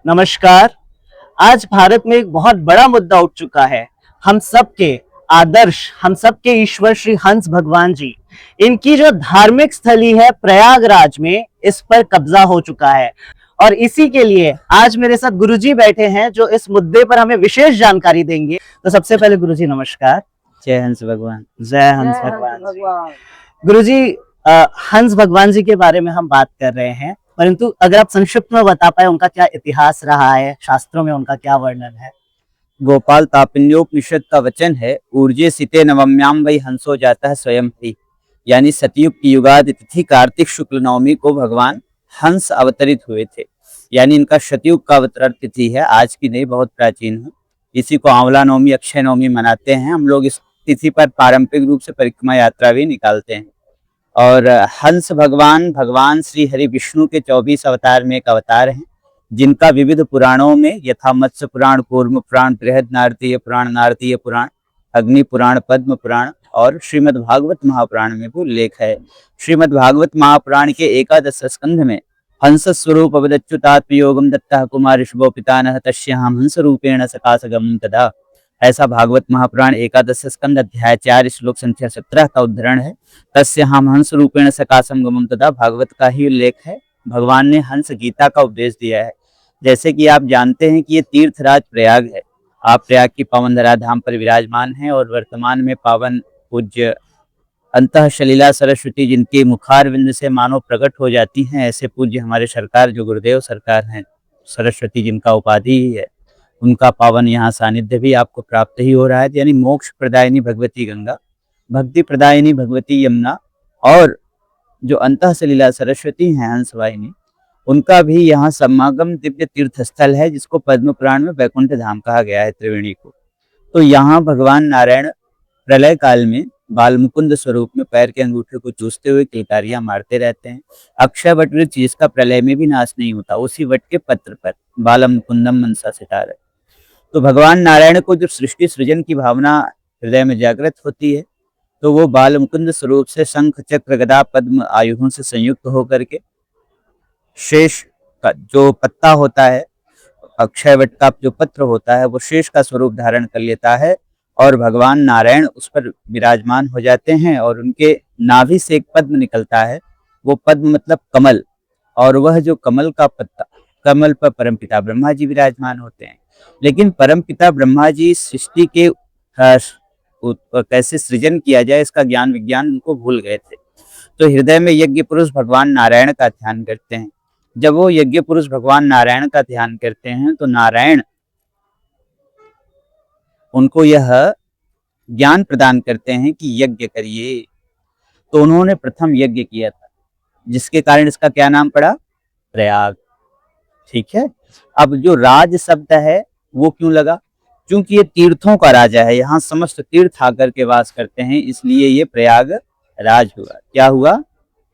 नमस्कार। आज भारत में एक बहुत बड़ा मुद्दा उठ चुका है। हम सबके आदर्श, हम सबके ईश्वर श्री हंस भगवान जी, इनकी जो धार्मिक स्थली है प्रयागराज में, इस पर कब्जा हो चुका है। और इसी के लिए आज मेरे साथ गुरुजी बैठे हैं जो इस मुद्दे पर हमें विशेष जानकारी देंगे। तो सबसे पहले गुरुजी नमस्कार। जय हंस भगवान। जय हंस भगवान। गुरुजी, हंस भगवान जी के बारे में हम बात कर रहे हैं, परंतु अगर आप संक्षिप्त में बता पाए उनका क्या इतिहास रहा है, शास्त्रों में उनका क्या वर्णन है। गोपाल तापन्योपनिषद का वचन है, ऊर्जे सिते नवम्याम वही हंसो जाता है स्वयं ही। यानी सतयुग की युगादि तिथि कार्तिक शुक्ल नवमी को भगवान हंस अवतरित हुए थे। यानी इनका शतयुग का अवतरण तिथि है, आज की नहीं, बहुत प्राचीन है। इसी को आंवला नवमी, अक्षय नवमी मनाते हैं हम लोग। इस तिथि पर पारंपरिक रूप से परिक्रमा यात्रा भी निकालते हैं। और हंस भगवान भगवान श्री हरि विष्णु के 24 अवतार में एक अवतार हैं, जिनका विविध पुराणों में यथा मत्स्य पुराण, कूर्म पुराण, बृहद नारदीय पुराण, नारदीय पुराण, अग्नि पुराण, पद्म पुराण और श्रीमद् भागवत महापुराण में भी उल्लेख है। श्रीमद् भागवत महापुराण के 11 स्कंध में हंस स्वरूप अवदच्युतात्मयोगम दत्तः कुमार ऋषभो पितानः तस्याहं हंस रूपेण सकाशगमं तदा। ऐसा भागवत महापुराण 11 स्कंद अध्याय 4 श्लोक संख्या 17 का उद्धरण है। तस्याहं हंस रूपेण सकाशम गमं तदा, भागवत का ही उल्लेख है। भगवान ने हंस गीता का उपदेश दिया है। जैसे कि आप जानते हैं कि ये तीर्थराज प्रयाग है। आप प्रयाग की पावन धरा धाम पर विराजमान हैं और वर्तमान में पावन पूज्य अंतः सलीला सरस्वती, जिनके मुखारविंद से मानो प्रकट हो जाती हैं, ऐसे पूज्य हमारे सरकार जो गुरुदेव सरकार हैं, सरस्वती जिनका उपाधि ही है, उनका पावन यहाँ सानिध्य भी आपको प्राप्त ही हो रहा है। यानी मोक्ष प्रदायिनी भगवती गंगा, भक्ति प्रदायिनी भगवती यमुना और जो अंतः सलीला सरस्वती हैं हंस वाहिनी, उनका भी यहाँ समागम दिव्य तीर्थ स्थल है, जिसको पद्म पुराण में वैकुंठ धाम कहा गया है, त्रिवेणी को। तो यहाँ भगवान नारायण प्रलय काल में बाल मुकुंद स्वरूप में पैर के अंगूठे को चूसते हुए किलकारियां मारते रहते हैं। अक्षय वट वृक्ष जिसका प्रलय में भी नाश नहीं होता, उसी वट के पत्र पर बालम मुकुंदम मनसा सितार है। तो भगवान नारायण को जब सृष्टि सृजन की भावना हृदय में जागृत होती है, तो वो बाल मुकुंद स्वरूप से शंख चक्र गदा पद्म आयुधों से संयुक्त होकर के शेष का जो पत्ता होता है, अक्षय वट का जो पत्र होता है, वो शेष का स्वरूप धारण कर लेता है और भगवान नारायण उस पर विराजमान हो जाते हैं। और उनके नाभि से एक पद्म निकलता है, वो पद्म मतलब कमल, और वह जो कमल का पत्ता, कमल पर परमपिता ब्रह्मा जी विराजमान होते हैं। लेकिन परमपिता ब्रह्मा जी सृष्टि के कैसे सृजन किया जाए इसका ज्ञान विज्ञान उनको भूल गए थे। तो हृदय में यज्ञ पुरुष भगवान नारायण का ध्यान करते हैं। जब वो यज्ञ पुरुष भगवान नारायण का ध्यान करते हैं, तो नारायण उनको यह ज्ञान प्रदान करते हैं कि यज्ञ करिए। तो उन्होंने प्रथम यज्ञ किया था, जिसके कारण इसका क्या नाम पड़ा, प्रयाग। ठीक है। अब जो राज शब्द है वो क्यों लगा, क्योंकि ये तीर्थों का राजा है, यहाँ समस्त तीर्थ आकर के वास करते हैं, इसलिए ये प्रयाग राज हुआ। क्या हुआ,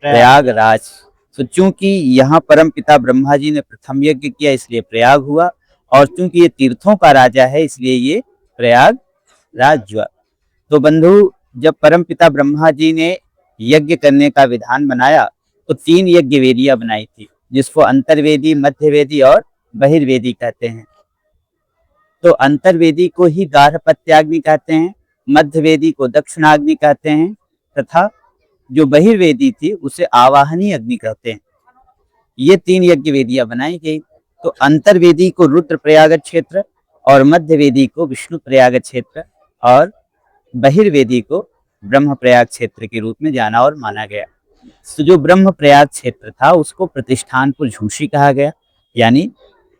प्रयाग राज। तो चूंकि यहाँ परम पिता ब्रह्मा जी ने प्रथम यज्ञ किया, इसलिए प्रयाग हुआ, और चूंकि ये तीर्थों का राजा है, इसलिए ये प्रयाग राज हुआ। तो बंधु, जब परम पिता ब्रह्मा जी ने यज्ञ करने का विधान बनाया, तो 3 यज्ञ वेदियां बनाई थी, जिसको अंतर्वेदी, मध्यवेदी और बहिर्वेदी कहते हैं। तो अंतर्वेदी को ही गार्हपत्याग्नि कहते हैं, मध्यवेदी को दक्षिणाग्नि कहते हैं, तथा जो बहिर्वेदी थी उसे आवाहनी अग्नि कहते हैं। ये 3 यज्ञ वेदियां बनाई गई। तो अंतर्वेदी को रुद्र प्रयाग क्षेत्र, और मध्यवेदी को विष्णु प्रयाग क्षेत्र, और बहिर्वेदी को ब्रह्म प्रयाग क्षेत्र के रूप में जाना और माना गया। तो जो ब्रह्म प्रयाग क्षेत्र था उसको प्रतिष्ठानपुर झूसी कहा गया। यानी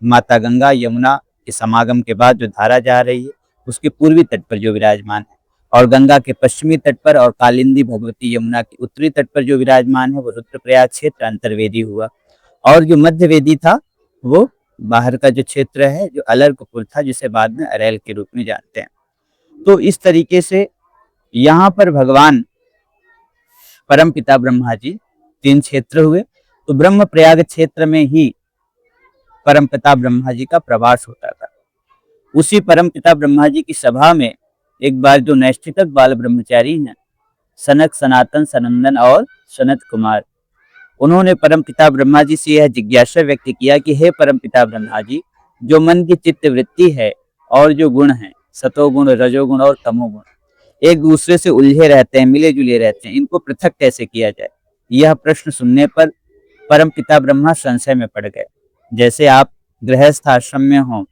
माता गंगा यमुना के समागम के बाद जो धारा जा रही है, उसके पूर्वी तट पर जो विराजमान है, और गंगा के पश्चिमी तट पर और कालिंदी भगवती यमुना के उत्तरी तट पर जो विराजमान है, वो रुद्रप्रयाग क्षेत्र अंतर्वेदी हुआ। और जो मध्यवेदी था वो बाहर का जो क्षेत्र है, जो अलर्कपुर था, जिसे बाद में अरैल के रूप में जानते हैं। तो इस तरीके से यहाँ पर भगवान परम पिता ब्रह्मा जी 3 क्षेत्र हुए। तो ब्रह्म प्रयाग क्षेत्र में ही परम पिता ब्रह्मा जी का प्रवास होता था। उसी परम पिता ब्रह्मा जी की सभा में एक बार जो नैष्ठिक बाल ब्रह्मचारी हैं, सनक, सनातन, सनंदन और सनत कुमार, उन्होंने परम पिता ब्रह्मा जी से यह जिज्ञासा व्यक्त किया कि हे परम पिता ब्रह्मा जी, जो मन की चित्त वृत्ति है और जो गुण है सतोगुण, रजोगुण और तमोगुण, एक दूसरे से उलझे रहते हैं, मिले जुले रहते हैं, इनको पृथक कैसे किया जाए? यह प्रश्न सुनने पर परमपिता ब्रह्मा संशय में पड़ गए। जैसे आप गृहस्थ आश्रम में हों,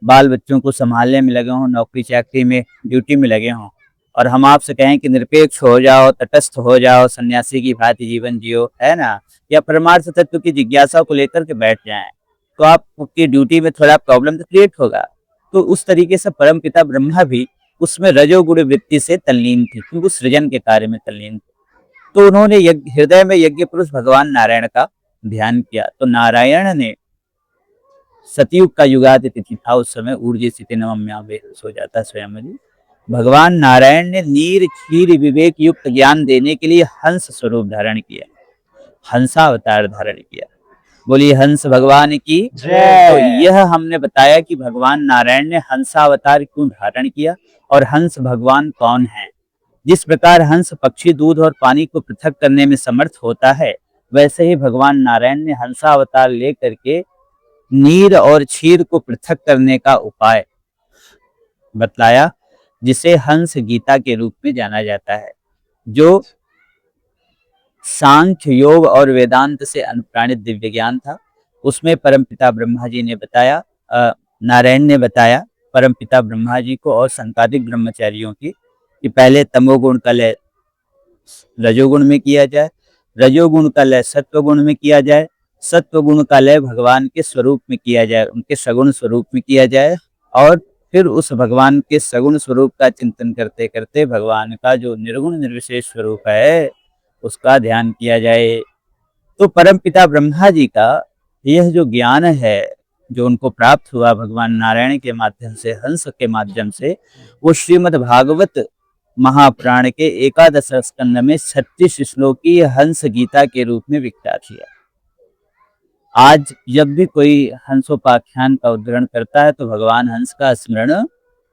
बाल बच्चों को संभालने में लगे हों, नौकरी चाकरी में ड्यूटी में लगे हों, और हम आपसे कहें कि निरपेक्ष हो जाओ, तटस्थ हो जाओ, सन्यासी की भांति जीवन जियो, है ना, या परमार्थ तत्व की जिज्ञासा को लेकर के बैठ जाएं, तो आपकी ड्यूटी में थोड़ा प्रॉब्लम तो क्रिएट होगा। तो उस तरीके से परमपिता ब्रह्मा भी उसमें रजोगुण वृत्ति से तल्लीन थी, क्योंकि सृजन के कार्य में तल्लीन थी। तो उन्होंने हृदय में यज्ञ पुरुष भगवान नारायण का ध्यान किया। तो नारायण ने सतयुग का युगादि तिथि था, उस समय ऊर्जे सिते नवम्याम वै हंसो जातः स्वयं जी। भगवान नारायण ने नीर क्षीर विवेक युक्त ज्ञान देने के लिए हंस स्वरूप धारण किया, हंसावतार धारण किया। बोलिए हंस भगवान की जय। तो यह हमने बताया कि भगवान नारायण ने हंसावतार क्यों धारण किया और हंस भगवान कौन है। जिस प्रकार हंस पक्षी दूध और पानी को पृथक करने में समर्थ होता है, वैसे ही भगवान नारायण ने हंसावतार लेकर के नीर और क्षीर को पृथक करने का उपाय बतलाया, जिसे हंस गीता के रूप में जाना जाता है, जो सांख्य योग और वेदांत से अनुप्राणित दिव्य ज्ञान था। उसमें परमपिता ब्रह्मा जी ने बताया, नारायण ने बताया परमपिता ब्रह्मा जी को और संकादिक ब्रह्मचारियों की, कि पहले तमोगुण का लय रजोगुण में किया जाए, रजोगुण का लय सत्वगुण में किया जाए, सत्वगुण का लय भगवान के स्वरूप में किया जाए, उनके सगुण स्वरूप में किया जाए, और फिर उस भगवान के सगुण स्वरूप का चिंतन करते करते भगवान का जो निर्गुण निर्विशेष स्वरूप है उसका ध्यान किया जाए। तो परमपिता ब्रह्मा जी का यह जो ज्ञान है, जो उनको प्राप्त हुआ भगवान नारायण के माध्यम से, हंस के माध्यम से, वो श्रीमद् भागवत महापुराण के 11 स्कंद में 36 श्लोकी हंस गीता के रूप में विख्यात है। आज जब भी कोई हंसोपाख्यान का उद्धरण करता है तो भगवान हंस का स्मरण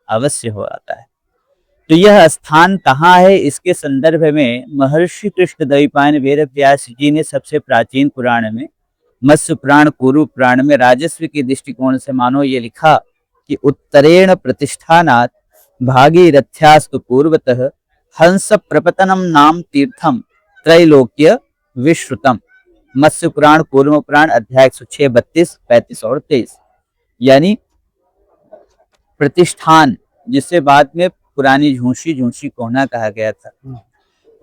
अवश्य हो आता है। तो यह स्थान कहाँ है, इसके संदर्भ में महर्षि कृष्ण द्वैपायन वेद व्यास जी ने सबसे प्राचीन पुराण में, मत्स्य पुराण पूर्व पुराण में, राजस्व के दृष्टिकोण से मानो ये लिखा कि उत्तरेण प्रतिष्ठानात् भागीरथ्यास्तु पूर्वतः हंस प्रपतनम नाम तीर्थम त्रैलोक्य विश्रुतम। मत्स्य पुराण पूर्व पुराण अध्याय 106, 32, 35 और 23। यानी प्रतिष्ठान, जिसे बाद में पुरानी झूसी कोहना कहा गया था,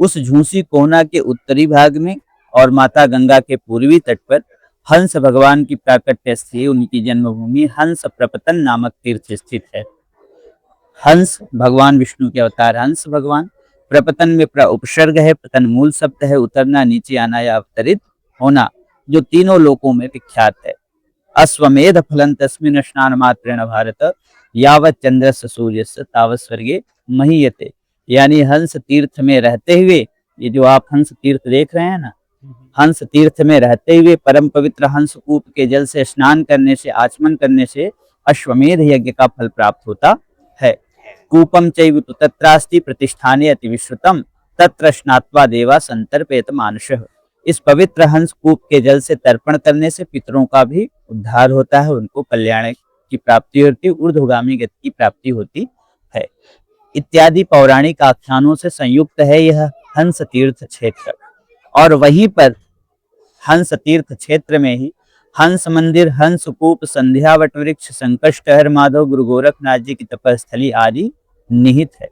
उस झूसी कोहना के उत्तरी भाग में और माता गंगा के पूर्वी तट पर हंस भगवान की प्राकट्य स्थली, उनकी जन्मभूमि हंस प्रपतन नामक तीर्थ स्थित है। हंस भगवान विष्णु के अवतार हंस भगवान, प्रपतन में उपसर्ग है, पतन मूल शब्द है, उतरना, नीचे आना या अवतरित होना, जो तीनों लोकों में विख्यात है। अश्वमेध फलं तस्मिन् स्नान मात्रेण भारत यावत् चंद्रस्य सूर्यस्य तावत् स्वर्गे महीयते। यानी हंस तीर्थ में रहते हुए, ये जो आप हंस तीर्थ देख रहे हैं ना, हंस तीर्थ में रहते हुए परम पवित्र हंस कूप के जल से स्नान करने से, आचमन करने से अश्वमेध यज्ञ का फल प्राप्त होता है। कूपम चैव तु तत्रास्ति प्रतिष्ठाने अति विश्रुतम तत्र स्नात्वा देवा संतर्पेत मानुषः। इस पवित्र हंस कूप के जल से तर्पण करने से पितरों का भी उद्धार होता है, उनको कल्याण की प्राप्ति होती, ऊर्ध्वगामी गति की प्राप्ति होती है। इत्यादि पौराणिक आख्यानों से संयुक्त है यह हंस तीर्थ क्षेत्र। और वहीं पर हंस तीर्थ क्षेत्र में ही हंस मंदिर, हंस कूप, संध्या वट वृक्ष, संकष्टहर माधव, गुरु गोरखनाथ जी की तपस्थली आदि निहित है।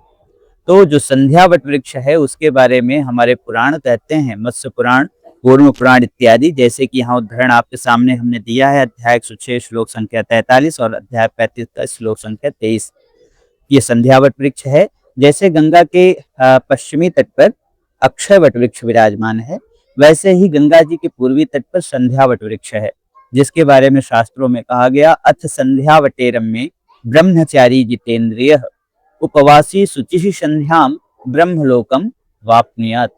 तो जो संध्या वट वृक्ष है उसके बारे में हमारे पुराण कहते हैं, मत्स्य पुराण, कूर्म पुराण इत्यादि, जैसे कि यहाँ उदाहरण आपके सामने हमने दिया है, अध्याय 106 श्लोक संख्या 43 और अध्याय 35 का श्लोक संख्या 23। ये संध्या वट वृक्ष है। जैसे गंगा के पश्चिमी तट पर अक्षय वट वृक्ष विराजमान है, वैसे ही गंगा जी के पूर्वी तट पर संध्या वट वृक्ष है, जिसके बारे में शास्त्रों में कहा गया, अथ संध्या वटेरम में ब्रह्मचारी जितेंद्रिय उपवासी शुचिः संध्याम ब्रह्मलोकम वाप्नुयात्।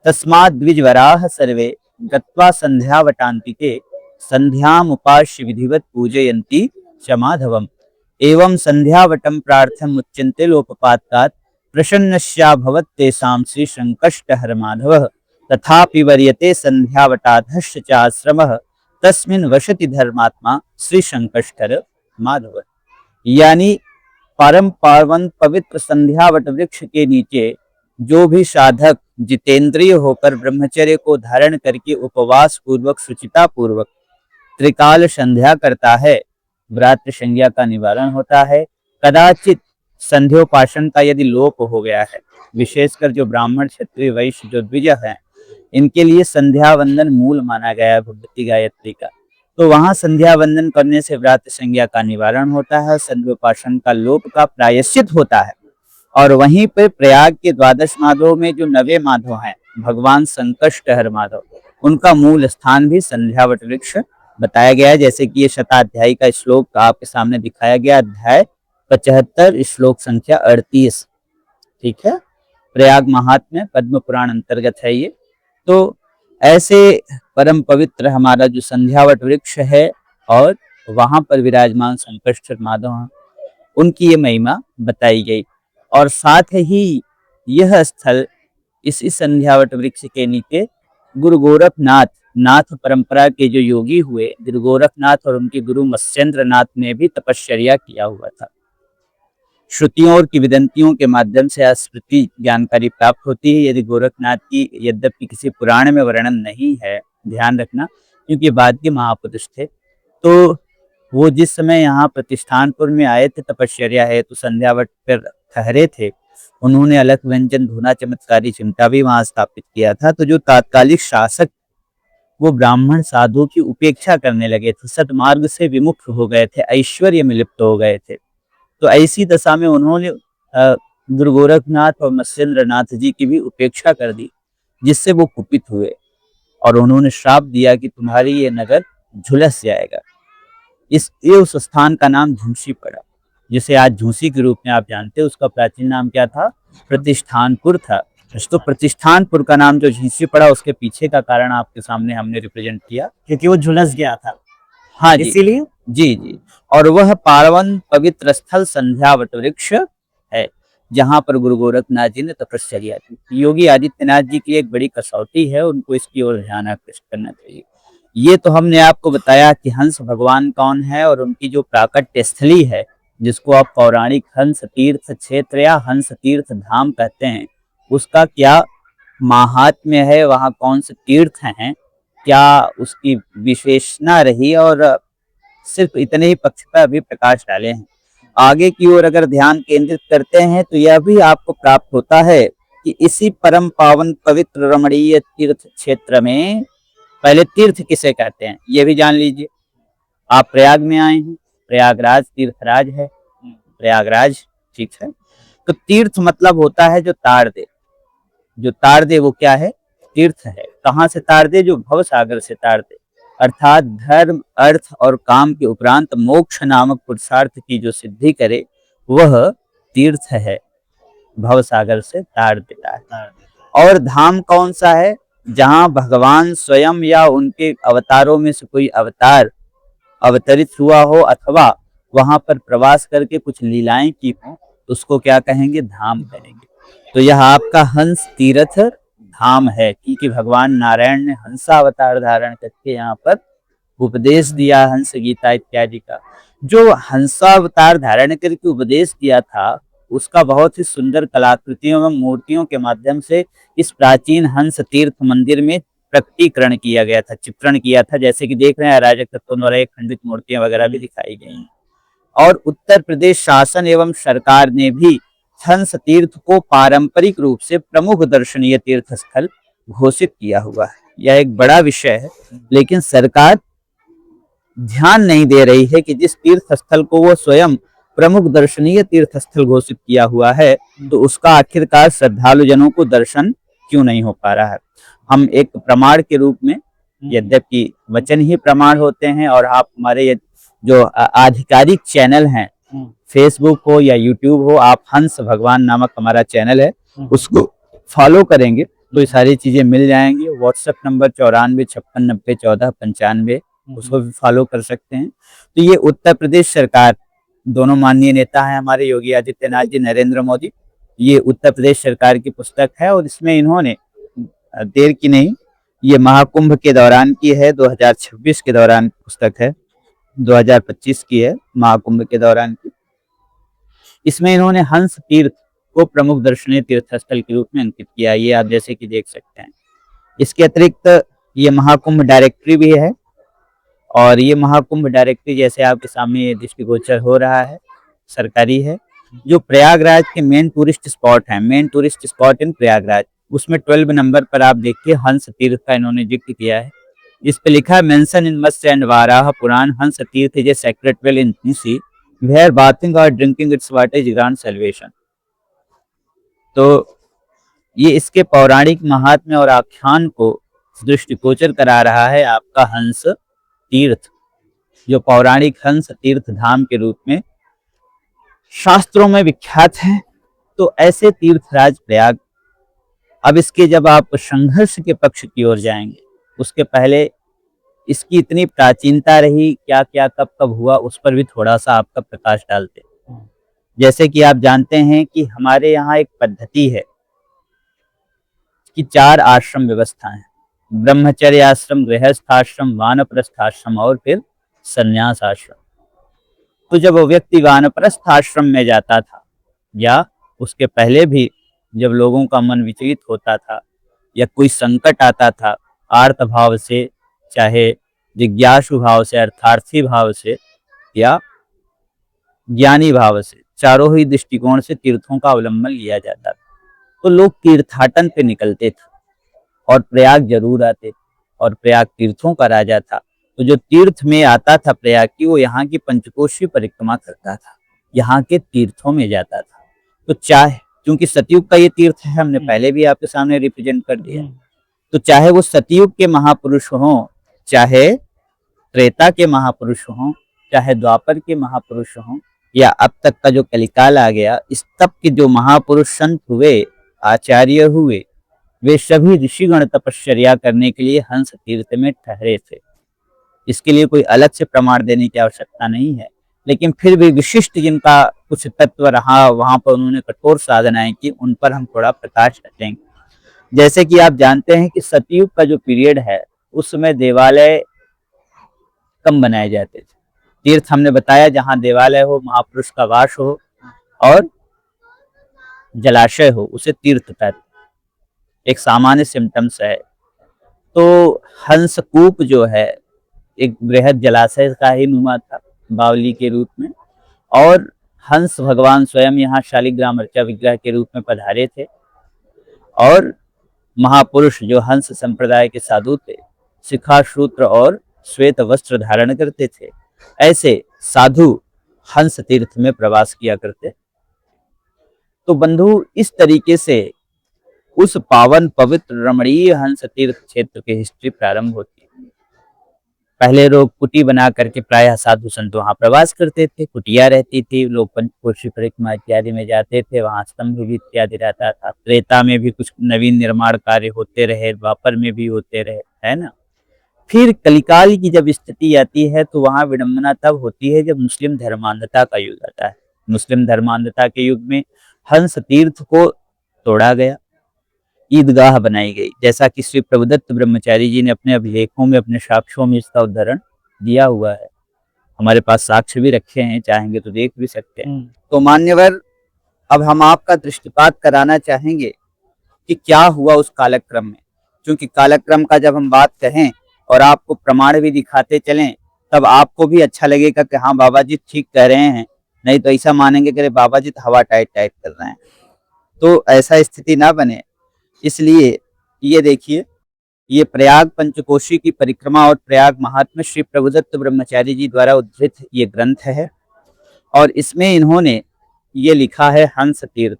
तस्माद् द्विजवराः सर्वे गत्वा संध्यावटान्तिके संध्याम उपास्य विधिवत पूजयन्ति च माधवम्। एवं संध्यावटं प्रार्थम उच्यन्ते लोपपातात् प्रसन्नस्याभवत् तेषां श्री संकष्टहर माधवः। तथापि वर्यते संध्यावटाधश्च च आश्रमः तस्मिन् वसति धर्मात्मा श्री संकष्टर माधव। यानी परम पावन पवित्र संध्या वट वृक्ष के नीचे जो भी साधक जितेंद्रिय होकर ब्रह्मचर्य को धारण करके उपवास पूर्वक शुचिता पूर्वक त्रिकाल संध्या करता है, व्रात्र संज्ञा का निवारण होता है। कदाचित संध्योपासन का यदि लोप हो गया है, विशेषकर जो ब्राह्मण क्षत्रिय वैश्य जो द्विज हैं, इनके लिए संध्या वंदन मूल माना गया है भगवती गायत्री का। तो वहां संध्या वंदन करने से व्रात संज्ञा का निवारण होता है, संध्योपासन का लोप का प्रायश्चित होता है। और वहीं पर प्रयाग के द्वादश माधव में जो नवे माधव हैं, भगवान संकष्टहर माधव, उनका मूल स्थान भी संध्या वट वृक्ष बताया गया है। जैसे कि ये शताध्यायी का श्लोक आपके सामने दिखाया गया, अध्याय 75 श्लोक संख्या 38। ठीक है, प्रयाग महात्म्य पद्म पुराण अंतर्गत है ये। तो ऐसे परम पवित्र हमारा जो संध्यावट वृक्ष है और वहां पर विराजमान संकष्टहर माधव हैं, उनकी ये महिमा बताई गई। और साथ ही यह स्थल इसी संध्यावट वृक्ष के नीचे गुरु गोरखनाथ नाथ परंपरा के जो योगी हुए, गुरु गोरखनाथ और उनके गुरु मत्स्येंद्र नाथ ने भी तपश्चर्या किया हुआ था। श्रुतियों और किंवदंतियों के माध्यम से स्मृति जानकारी प्राप्त होती है। यदि गोरखनाथ की यद्यपि किसी पुराण में वर्णन नहीं है, ध्यान रखना, क्योंकि बाद के महापुरुष थे, तो वो जिस समय यहाँ प्रतिष्ठानपुर में आए थे तपश्चर्या है तो संध्यावट पर ठहरे थे, उन्होंने अलख व्यंजन धुना चमत्कारी चिमटा भी वहां स्थापित किया था। तो जो तात्कालिक शासक वो ब्राह्मण साधु की उपेक्षा करने लगे थे, सतमार्ग से विमुख हो गए थे, ऐश्वर्य में लिप्त हो गए थे। तो ऐसी दशा में उन्होंने गुरु गोरखनाथ और मत्स्येंद्र नाथ जी की भी उपेक्षा कर दी, जिससे वो कुपित हुए और उन्होंने श्राप दिया कि तुम्हारी ये नगर झुलस जाएगा। उस स्थान का नाम झूंसी पड़ा, जिसे आज झूंसी के रूप में आप जानते हैं। उसका प्राचीन नाम क्या था? प्रतिष्ठानपुर था। तो प्रतिष्ठानपुर का नाम जो झूंसी पड़ा, उसके पीछे का कारण आपके सामने हमने रिप्रेजेंट किया, क्योंकि वो झुलस गया था। हाँ जी, इसीलिए जी। और वह पावन पवित्र स्थल संध्यावट वृक्ष है, जहां पर गुरु गोरखनाथ जी ने तपस्या की। योगी आदित्यनाथ जी की एक बड़ी कसौटी है, उनको इसकी ओर ध्यान आकृष्ट करना चाहिए। ये तो हमने आपको बताया कि हंस भगवान कौन है और उनकी जो प्राकट्य स्थली है, जिसको आप पौराणिक हंस तीर्थ क्षेत्र या हंस तीर्थ धाम कहते हैं, उसका क्या महात्म्य है, वहाँ कौन से तीर्थ हैं, क्या उसकी विशेषता रही, और सिर्फ इतने ही पक्ष पर अभी प्रकाश डाले हैं। आगे की ओर अगर ध्यान केंद्रित करते हैं तो यह भी आपको प्राप्त होता है कि इसी परम पावन पवित्र रमणीय तीर्थ क्षेत्र में, पहले तीर्थ किसे कहते हैं ये भी जान लीजिए। आप प्रयाग में आए हैं, प्रयागराज तीर्थराज है, प्रयागराज, ठीक है। तो तीर्थ मतलब होता है जो तार दे, जो तार दे वो क्या है? तीर्थ है। कहाँ से तार दे? जो भव सागर से तार दे, अर्थात धर्म अर्थ और काम के उपरांत मोक्ष नामक पुरुषार्थ की जो सिद्धि करे, वह तीर्थ है, भव सागर से तार देता है। और धाम कौन सा है? जहां भगवान स्वयं या उनके अवतारों में से कोई अवतार अवतरित हुआ हो, अथवा वहां पर प्रवास करके कुछ लीलाएं की हो, उसको क्या कहेंगे? धाम कहेंगे। तो यह आपका हंस तीर्थ धाम है, क्योंकि भगवान नारायण ने हंसा अवतार धारण करके यहाँ पर उपदेश दिया, हंस गीता इत्यादि का। जो हंसा अवतार धारण करके उपदेश दिया था, उसका बहुत ही सुंदर कलाकृतियों एवं मूर्तियों के माध्यम से इस प्राचीन हंस तीर्थ मंदिर में प्रकटीकरण किया गया था, चित्रण किया था। जैसे कि देख रहे हैं, अराजक तत्वों द्वारा खंडित मूर्तियां वगैरह भी दिखाई गई। और उत्तर प्रदेश शासन एवं सरकार ने भी हंस तीर्थ को पारंपरिक रूप से प्रमुख दर्शनीय तीर्थ स्थल घोषित किया हुआ है। यह एक बड़ा विषय है, लेकिन सरकार ध्यान नहीं दे रही है कि जिस तीर्थ स्थल को वो स्वयं प्रमुख दर्शनीय तीर्थ स्थल घोषित किया हुआ है, तो उसका आखिरकार श्रद्धालु जनों को दर्शन क्यों नहीं हो पा रहा है। हम एक प्रमाण के रूप में, यद्यपि वचन ही प्रमाण होते हैं, और आप हमारे जो आधिकारिक चैनल हैं, फेसबुक हो या यूट्यूब हो, आप हंस भगवान नामक हमारा चैनल है, उसको फॉलो करेंगे तो ये सारी चीजें मिल जाएंगी। व्हाट्सएप नंबर 9456901495, उसको भी फॉलो कर सकते हैं। तो ये उत्तर प्रदेश सरकार, दोनों माननीय नेता हैं हमारे योगी आदित्यनाथ जी, नरेंद्र मोदी, ये उत्तर प्रदेश सरकार की पुस्तक है। और इसमें इन्होंने देर की नहीं, ये महाकुंभ के दौरान की है, 2026 के दौरान पुस्तक है। 2025 की है, महाकुंभ के दौरान की। इसमें इन्होंने हंस तीर्थ को प्रमुख दर्शनीय तीर्थ स्थल के रूप में अंकित किया। ये आप जैसे कि देख सकते हैं। इसके अतिरिक्त ये महाकुंभ डायरेक्टरी भी है, और ये महाकुंभ डायरेक्टरी जैसे आपके सामने ये दृष्टिगोचर हो रहा है, सरकारी है। जो प्रयागराज के मेन टूरिस्ट स्पॉट हैं, main tourist spot in Prayagraj, उसमें 12 नंबर पर आप देखिए हंस तीर्थ का इन्होंने जिक्र किया है। इस पे लिखा है, mention in Matsya and Varaha Purana, Hans Tirtha is a sacred well in sea where bathing और drinking its water is grand salvation. तो ये इसके पौराणिक महात्म्य और आख्यान को दृष्टिगोचर करा रहा है आपका हंस तीर्थ, जो पौराणिक हंस तीर्थ धाम के रूप में शास्त्रों में विख्यात है। तो ऐसे तीर्थराज प्रयाग। अब इसके जब आप संघर्ष के पक्ष की ओर जाएंगे, उसके पहले इसकी इतनी प्राचीनता रही, क्या क्या कब कब हुआ, उस पर भी थोड़ा सा आपका प्रकाश डालते हैं। जैसे कि आप जानते हैं कि हमारे यहाँ एक पद्धति है कि 4 आश्रम व्यवस्था है, ब्रह्मचर्य आश्रम, गृहस्थ आश्रम, वानप्रस्थ आश्रम और फिर संन्यास आश्रम। तो जब वो व्यक्ति वानप्रस्थ आश्रम में जाता था, या उसके पहले भी जब लोगों का मन विचलित होता था या कोई संकट आता था, आर्त भाव से, चाहे जिज्ञासु भाव से, अर्थार्थी भाव से या ज्ञानी भाव से, चारों ही दृष्टिकोण से तीर्थों का अवलंबन लिया जाता था। तो लोग तीर्थाटन पे निकलते थे और प्रयाग जरूर आते, और प्रयाग तीर्थों का राजा था। तो जो तीर्थ में आता था प्रयाग की, वो यहाँ की पंचकोशी परिक्रमा करता था, यहाँ के तीर्थों में जाता था। तो चाहे, क्योंकि सतयुग का ये तीर्थ है, हमने पहले भी आपके सामने रिप्रेजेंट कर दिया, तो चाहे वो सतयुग के महापुरुष हों, चाहे त्रेता के महापुरुष हों, चाहे द्वापर के महापुरुष हों, या अब तक का जो कलिकाल आ गया, इस तब के जो महापुरुष संत हुए, आचार्य हुए, वे सभी ऋषिगण तपश्चर्या करने के लिए हंस तीर्थ में ठहरे थे। इसके लिए कोई अलग से प्रमाण देने की आवश्यकता नहीं है, लेकिन फिर भी विशिष्ट जिनका कुछ तत्व रहा, वहां पर उन्होंने कठोर साधनाएं की, उन पर हम थोड़ा प्रकाश डालेंगे। जैसे कि आप जानते हैं कि सतयुग का जो पीरियड है, उस समय देवालय कम बनाए जाते थे। तीर्थ हमने बताया जहाँ देवालय हो, महापुरुष का वास हो और जलाशय हो, उसे तीर्थ कहते हैं। एक सामान्य सिम्टम्स है। तो हंसकूप जो है एक बृहद जलाशय का ही नुमा था, बावली के रूप में, और हंस भगवान स्वयं यहाँ शालिग्राम अर्चा विग्रह के रूप में पधारे थे। और महापुरुष जो हंस संप्रदाय के साधु थे, शिखा सूत्र और श्वेत वस्त्र धारण करते थे, ऐसे साधु हंस तीर्थ में प्रवास किया करते। तो बंधु, इस तरीके से उस पावन पवित्र रमणीय हंस तीर्थ क्षेत्र की हिस्ट्री प्रारंभ होती है। पहले लोग कुटी बना करके प्रायः साधु संत वहां प्रवास करते थे, कुटिया रहती थी, लोग पंचकोशी परिक्रमा इत्यादि में जाते थे, वहां स्तंभ भी इत्यादि रहता था। त्रेता में भी कुछ नवीन निर्माण कार्य होते रहे, द्वापर में भी होते रहे, है ना। फिर कलिकाल की जब स्थिति आती है, तो वहां विडंबना तब होती है जब मुस्लिम धर्मांधता का युग आता है। मुस्लिम धर्मांधता के युग में हंस तीर्थ को तोड़ा गया, ईदगाह बनाई गई, जैसा कि श्री प्रभुदत्त ब्रह्मचारी जी ने अपने अभिलेखों में, अपने साक्ष्यों में इसका उदाहरण दिया हुआ है। हमारे पास साक्ष्य भी रखे हैं, चाहेंगे तो देख भी सकते हैं। तो मान्यवर, अब हम आपका दृष्टिपात कराना चाहेंगे कि क्या हुआ उस कालक्रम में, क्योंकि कालक्रम का जब हम बात करें और आपको प्रमाण भी दिखाते चलें, तब आपको भी अच्छा लगेगा कि हाँ बाबा जी ठीक कह रहे हैं, नहीं तो ऐसा मानेंगे कि बाबा जी तो हवा टाइट टाइट कर रहे हैं। तो ऐसा स्थिति ना बने, इसलिए ये देखिए, ये प्रयाग पंचकोशी की परिक्रमा और प्रयाग महात्म्य श्री प्रभुदत्त ब्रह्मचारी जी द्वारा उद्धृत ये ग्रंथ है, और इसमें इन्होंने ये लिखा है हंस तीर्थ,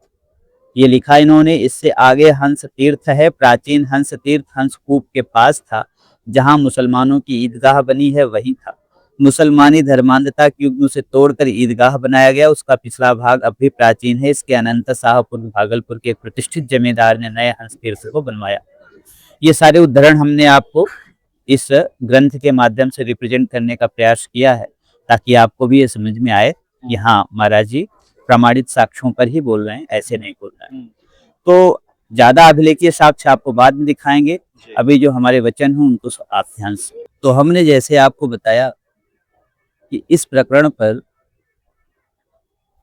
ये लिखा इन्होंने। इससे आगे हंस तीर्थ है, प्राचीन हंस तीर्थ हंसकूप के पास था, जहां मुसलमानों की ईदगाह बनी है, वही था। मुसलमानी धर्मांधता के युग में उसे तोड़कर ईदगाह बनाया गया, उसका पिछला भाग अब भी प्राचीन है। इसके अनंत शाहपुर भागलपुर के एक प्रतिष्ठित जमींदार ने नए हंस तीर्थ को बनवाया। ये सारे उदाहरण हमने आपको इस ग्रंथ के माध्यम से रिप्रेजेंट करने का प्रयास किया है, ताकि आपको भी ये समझ में आए कि हाँ महाराज जी प्रमाणित साक्ष्यों पर ही बोल रहे हैं, ऐसे नहीं बोल रहे हैं। तो ज्यादा अभिलेखीय साक्ष्य आपको बाद में दिखाएंगे, अभी जो हमारे वचन हैं उनको आप ध्यान से। तो हमने जैसे आपको बताया कि इस प्रकरण पर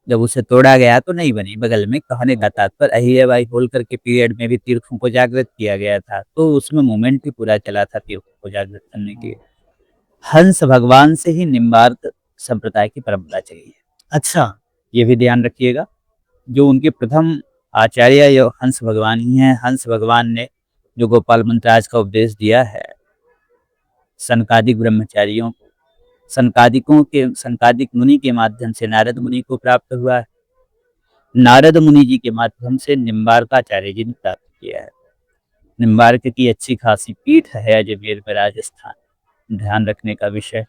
जब उसे तोड़ा गया तो नहीं बनी। बगल में कहने का तात्पर्य अहिल्याबाई होलकर के पीरियड में भी तीर्थों को जागृत किया गया था, तो उसमें मूवमेंट भी पूरा चला था तीर्थों को जागृत करने के लिए। हंस भगवान से ही निम्बार्क संप्रदाय की परंपरा चली है। अच्छा, ये भी ध्यान रखिएगा, जो उनके प्रथम आचार्य ये हंस भगवान ही हैं। हंस भगवान ने जो गोपाल मंत्राज का उपदेश दिया है सनकादिक ब्रह्मचारियों को, सनकादिक मुनि के माध्यम से नारद मुनि को प्राप्त हुआ है। नारद मुनि जी के माध्यम से निम्बार्काचार्य जी ने प्राप्त किया है। निम्बार्क की अच्छी खासी पीठ है अजमेर में, राजस्थान, ध्यान रखने का विषय।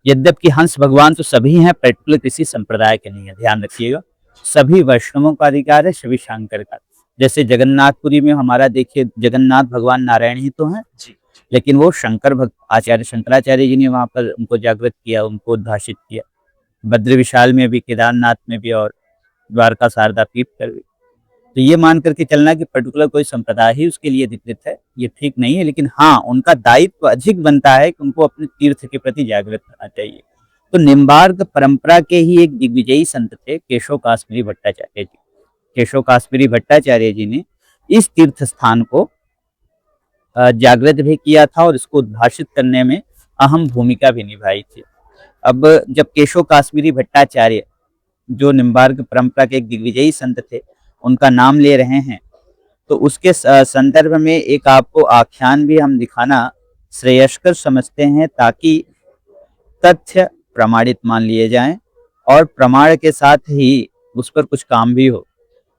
यद्यपि हंस भगवान तो सभी हैं, पर्टिकुलर किसी संप्रदाय के नहीं है, ध्यान रखिएगा। सभी वैष्णवों का अधिकार है, सभी शांकर का। जैसे जगन्नाथपुरी में हमारा देखिए जगन्नाथ भगवान नारायण ही तो हैं, लेकिन वो आचार्य शंकराचार्य जी ने वहाँ पर उनको जागृत किया, उनको उद्भाषित किया। बद्र विशाल में भी, केदारनाथ में भी और द्वारका शारदा पीठ पर भी। तो ये मान करके चलना कि पर्टिकुलर कोई संप्रदाय ही उसके लिए अधिकृत है, ये ठीक नहीं है। लेकिन हाँ, उनका दायित्व अधिक बनता है कि उनको अपने तीर्थ के प्रति जागृत करना चाहिए। तो निम्बार्क परंपरा के ही एक दिग्विजयी संत थे केशव काश्मीरी भट्टाचार्य जी। केशव काश्मीरी भट्टाचार्य जी ने इस तीर्थ स्थान को जागृत भी किया था और इसको उद्भाषित करने में अहम भूमिका भी निभाई थी। अब जब केशव काश्मीरी भट्टाचार्य जो निम्बार्क परंपरा के एक दिग्विजयी संत थे उनका नाम ले रहे हैं, तो उसके संदर्भ में एक आपको आख्यान भी हम दिखाना श्रेयस्कर समझते हैं, ताकि तथ्य प्रमाणित मान लिए जाएं और प्रमाण के साथ ही उस पर कुछ काम भी हो।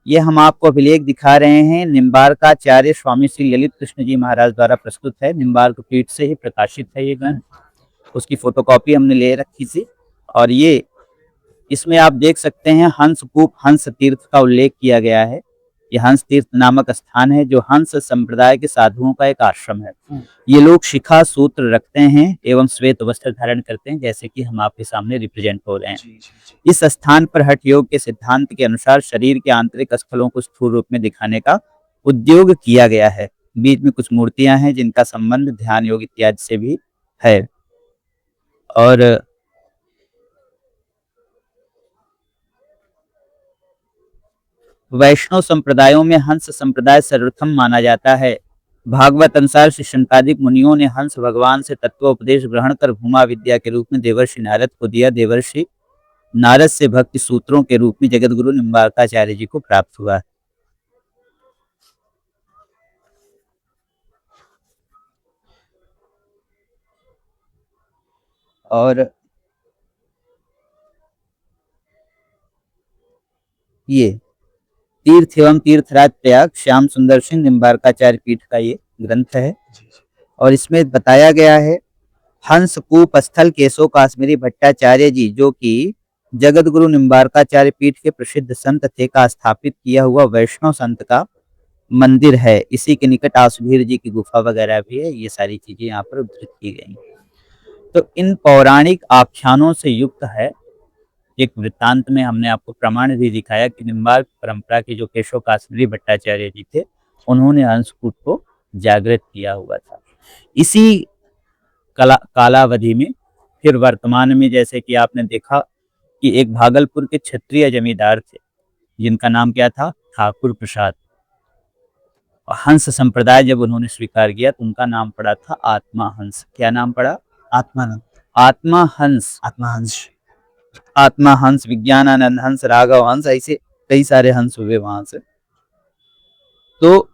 ये हम आपको अभिलेख दिखा रहे हैं, निम्बार्काचार्य स्वामी श्री ललित कृष्ण जी महाराज द्वारा प्रस्तुत है। निम्बार्क पीठ से ही प्रकाशित है ये ग्रंथ, उसकी फोटोकॉपी हमने ले रखी थी। और ये इसमें आप देख सकते हैं हंसकूप हंस तीर्थ का उल्लेख किया गया है। ये हंस तीर्थ नामक स्थान है जो हंस संप्रदाय के साधुओं का एक आश्रम है। ये लोग शिखा सूत्र रखते हैं एवं श्वेत वस्त्र धारण करते हैं, जैसे कि हम आपके सामने रिप्रेजेंट हो रहे हैं। इस स्थान पर हठ योग के सिद्धांत के अनुसार शरीर के आंतरिक स्थलों को स्थूल रूप में दिखाने का उद्योग किया गया है। बीच में कुछ मूर्तियां हैं जिनका संबंध ध्यान योग इत्यादि से भी है। और वैष्णव संप्रदायों में हंस संप्रदाय सर्वप्रथम माना जाता है। भागवत अनुसार श्री शंकादिक मुनियों ने हंस भगवान से तत्वोपदेश ग्रहण कर भूमा विद्या के रूप में देवर्षि नारद को दिया। देवर्षि नारद से भक्ति सूत्रों के रूप में जगत गुरु निम्बार्काचार्य जी को प्राप्त हुआ। और ये तीर्थ एवं तीर्थराज प्रयाग श्याम सुंदर सिंह निम्बार्काचार्य पीठ का ये ग्रंथ है। और इसमें बताया गया है हंस कूप स्थल केशव काश्मीरी भट्टाचार्य जी, जो कि जगत गुरु निम्बार्काचार्य पीठ के प्रसिद्ध संत थे, का स्थापित किया हुआ वैष्णव संत का मंदिर है। इसी के निकट आसुभीर जी की गुफा वगैरह भी है। ये सारी चीजें यहाँ पर उद्धृत की गई। तो इन पौराणिक आख्यानों से युक्त है एक वृत्तांत में हमने आपको प्रमाण भी दिखाया कि निम्बार्क परंपरा के जो केशव काश्मीरी भट्टाचार्य जी थे उन्होंने हंसकूट को जागृत किया हुआ था। इसी कालावधि में फिर वर्तमान में जैसे कि आपने देखा कि एक भागलपुर के क्षत्रिय जमींदार थे जिनका नाम क्या था, ठाकुर प्रसाद। हंस संप्रदाय जब उन्होंने स्वीकार किया तो उनका नाम पड़ा था आत्मा हंस। क्या नाम पड़ा? आत्मानंद, आत्मा हंस, आत्मा हंस, आत्मा हंस, विज्ञानानंद हंस, राघव हंस, ऐसे कई सारे हंस हुए वहां से। तो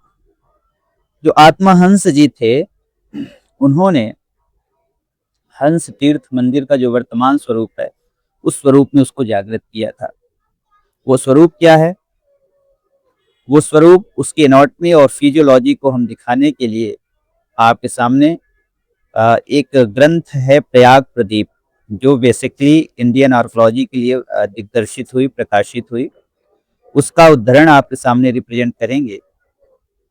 जो आत्मा हंस जी थे उन्होंने हंस तीर्थ मंदिर का जो वर्तमान स्वरूप है उस स्वरूप में उसको जागृत किया था। वो स्वरूप क्या है? वो स्वरूप उसकी एनाटॉमी और फिजियोलॉजी को हम दिखाने के लिए आपके सामने एक ग्रंथ है प्रयाग प्रदीप, जो बेसिकली इंडियन आर्कोलॉजी के लिए दिग्दर्शित हुई, प्रकाशित हुई। उसका उद्धरण आपके सामने रिप्रेजेंट करेंगे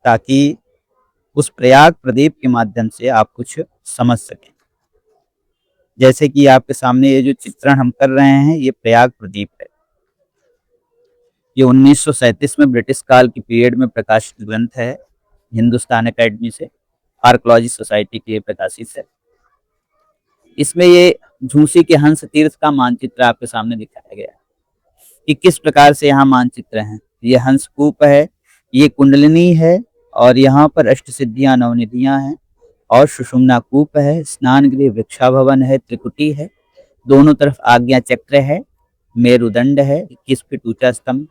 ताकि उस प्रयाग प्रदीप के माध्यम से आप कुछ समझ सकें। जैसे कि आपके सामने ये जो चित्रण हम कर रहे हैं ये प्रयाग प्रदीप है। ये 1937 में ब्रिटिश काल की पीरियड में प्रकाशित ग्रंथ है, हिंदुस्तान एकेडमी से आर्कोलॉजी सोसाइटी के लिए प्रकाशित है। इसमें ये झूसी के हंस तीर्थ का मानचित्र आपके सामने दिखाया गया है कि किस प्रकार से यहाँ मानचित्र हैं। ये हंस कूप है, ये कुंडलिनी है, और यहाँ पर अष्ट सिद्धियां नवनिधियां हैं, और सुषुम्ना कूप है, स्नान गृह, वृक्षा भवन है, त्रिकुटी है, दोनों तरफ आज्ञा चक्र है, मेरुदंड है, 21 फीट ऊंचा स्तंभ,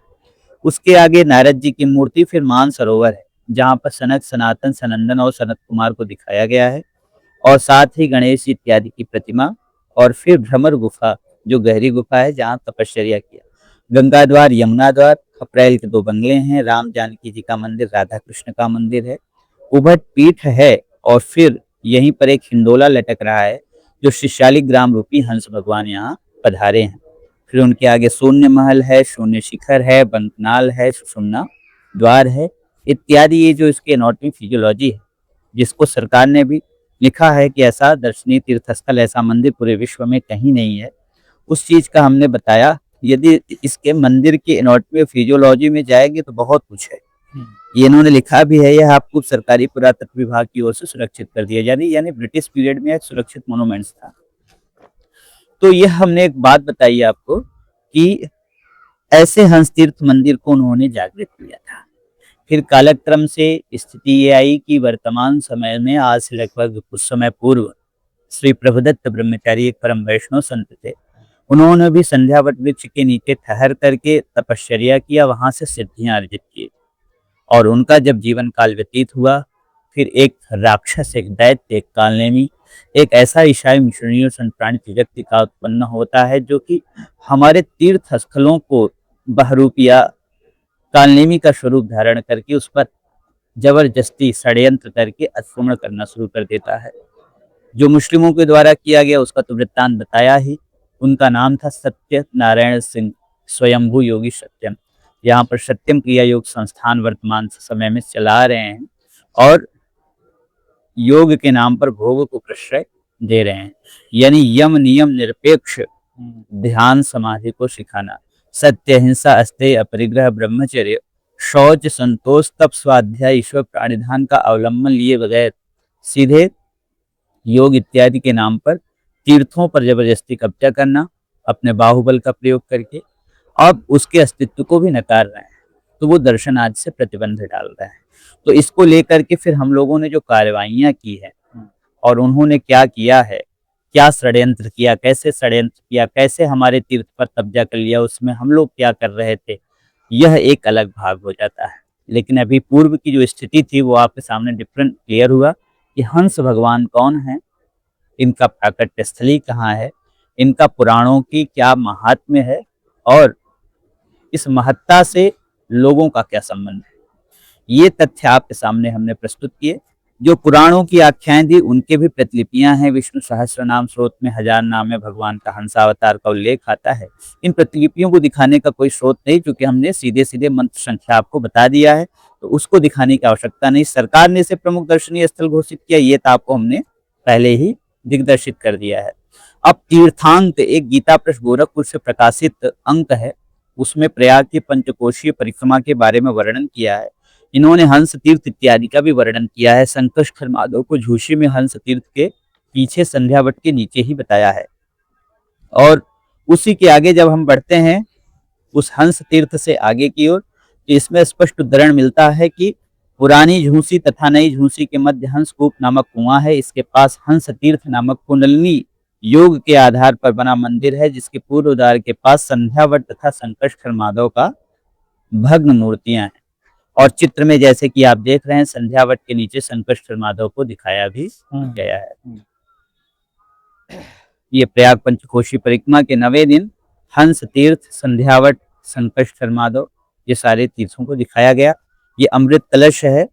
उसके आगे नारद जी की मूर्ति, फिर मानसरोवर है जहाँ पर सनक, सनातन, सनंदन और सनत कुमार को दिखाया गया है, और साथ ही गणेश इत्यादि की प्रतिमा, और फिर भ्रमर गुफा जो गहरी गुफा है जहाँ तपश्चर्या किया, गंगा द्वार, यमुना द्वार, अप्रैल के 2 बंगले हैं, राम जानकी जी का मंदिर, राधा कृष्ण का मंदिर है, उभट पीठ है, और फिर यहीं पर एक हिंडोला लटक रहा है जो शिष्यालिक ग्राम रूपी हंस भगवान यहाँ पधारे हैं। फिर उनके आगे शून्य महल है, शून्य शिखर है, बंकनाल है, सुषुम्ना द्वार है इत्यादि। ये जो इसकी एनाटॉमी फिजियोलॉजी है, जिसको सरकार ने भी लिखा है कि ऐसा दर्शनीय तीर्थस्थल, ऐसा मंदिर पूरे विश्व में कहीं नहीं है, उस चीज का हमने बताया। यदि इसके मंदिर की एनाटॉमी और फिजियोलॉजी में जाएंगे तो बहुत कुछ है। ये इन्होंने लिखा भी है, यह आपको सरकारी पुरातत्व विभाग की ओर से सुरक्षित कर दिया, यानी ब्रिटिश पीरियड में एक सुरक्षित मोन्यूमेंट्स था। तो यह हमने एक बात बताई आपको कि ऐसे हंस तीर्थ मंदिर को उन्होंने जागृत किया था। फिर कालक्रम से स्थिति ये आई कि वर्तमान समय में आज से लगभग कुछ समय पूर्व श्री प्रभुदत्त ब्रह्मचारी एक परम वैष्णव संत थे, उन्होंने भी संध्यावट वृक्ष के नीचे ठहर करके तपश्चर्या किया, वहां से सिद्धियां अर्जित की, और उनका जब जीवन काल व्यतीत हुआ, फिर एक राक्षस, एक दैत्य, एक कालनेमी, एक ऐसा ईसाई मिशनरी और संत प्राणी व्यक्ति का उत्पन्न होता है जो कि हमारे तीर्थ स्थलों को बहरूपिया कालनेमी का स्वरूप धारण करके उस पर जबरदस्ती षड्यंत्र करके आक्रमण करना शुरू कर देता है। जो मुस्लिमों के द्वारा किया गया उसका तो वृत्तांत बताया ही। उनका नाम था सत्य नारायण सिंह स्वयंभू योगी सत्यम। यहाँ पर सत्यम क्रिया योग संस्थान वर्तमान समय में चला रहे हैं और योग के नाम पर भोग को प्रश्रय दे रहे हैं, यानी यम नियम निरपेक्ष ध्यान समाधि को सिखाना, सत्य, हिंसा, अस्तेय, अपरिग्रह, ब्रह्मचर्य, शौच, संतोष, तप, स्वाध्याय, ईश्वर प्राणिधान का अवलंबन लिए बगैर सीधे योग इत्यादि के नाम पर तीर्थों पर जबरदस्ती कब्जा करना, अपने बाहुबल का प्रयोग करके अब उसके अस्तित्व को भी नकार रहे हैं। तो वो दर्शन आज से प्रतिबंध डाल रहे हैं। तो इसको लेकर के फिर हम लोगों ने जो कार्रवाइयां की है और उन्होंने क्या किया है, क्या षड्यंत्र किया, कैसे षड्यंत्र किया, कैसे हमारे तीर्थ पर कब्जा कर लिया, उसमें हम लोग क्या कर रहे थे, यह एक अलग भाग हो जाता है। लेकिन अभी पूर्व की जो स्थिति थी वो आपके सामने डिफरेंट क्लियर हुआ कि हंस भगवान कौन है, इनका प्राकट्य स्थली कहाँ है, इनका पुराणों की क्या महात्म्य है और इस महत्ता से लोगों का क्या संबंध है। ये तथ्य आपके सामने हमने प्रस्तुत किए। जो पुराणों की आख्याएं दी उनके भी प्रतिलिपियां हैं। विष्णु सहस्त्र नाम स्रोत में 1000 नाम में भगवान का हंसावतार का उल्लेख आता है। इन प्रतिलिपियों को दिखाने का कोई स्रोत नहीं, क्योंकि हमने सीधे सीधे मंत्र संख्या आपको बता दिया है, तो उसको दिखाने की आवश्यकता नहीं। सरकार ने इसे प्रमुख दर्शनीय स्थल घोषित किया, ये तो आपको हमने पहले ही दिग्दर्शित कर दिया है। अब तीर्थांक एक गीता प्रेस गोरखपुर से प्रकाशित अंक है, उसमें प्रयाग की पंचकोशीय परिक्रमा के बारे में वर्णन किया है। इन्होंने हंस तीर्थ इत्यादि का भी वर्णन किया है। संकष्खर माधव को झूसी में हंस तीर्थ के पीछे संध्यावट के नीचे ही बताया है। और उसी के आगे जब हम बढ़ते हैं उस हंस तीर्थ से आगे की ओर, तो इसमें स्पष्ट उदाहरण मिलता है कि पुरानी झूसी तथा नई झूसी के मध्य हंसकूप नामक कुआं है। इसके पास हंस तीर्थ नामक कुंडलिनी योग के आधार पर बना मंदिर है, जिसके पूर्व द्वार के पास संध्यावट तथा संकष्खर माधव का भग्न मूर्तियां हैं। और चित्र में जैसे कि आप देख रहे हैं संध्यावट के नीचे संकष्खर माधव को दिखाया भी गया है। ये प्रयाग पंचकोशी परिक्रमा के 9वें दिन हंस तीर्थ, संध्यावट, संकष्खर माधव, ये सारे तीर्थों को दिखाया गया। ये अमृत कलश है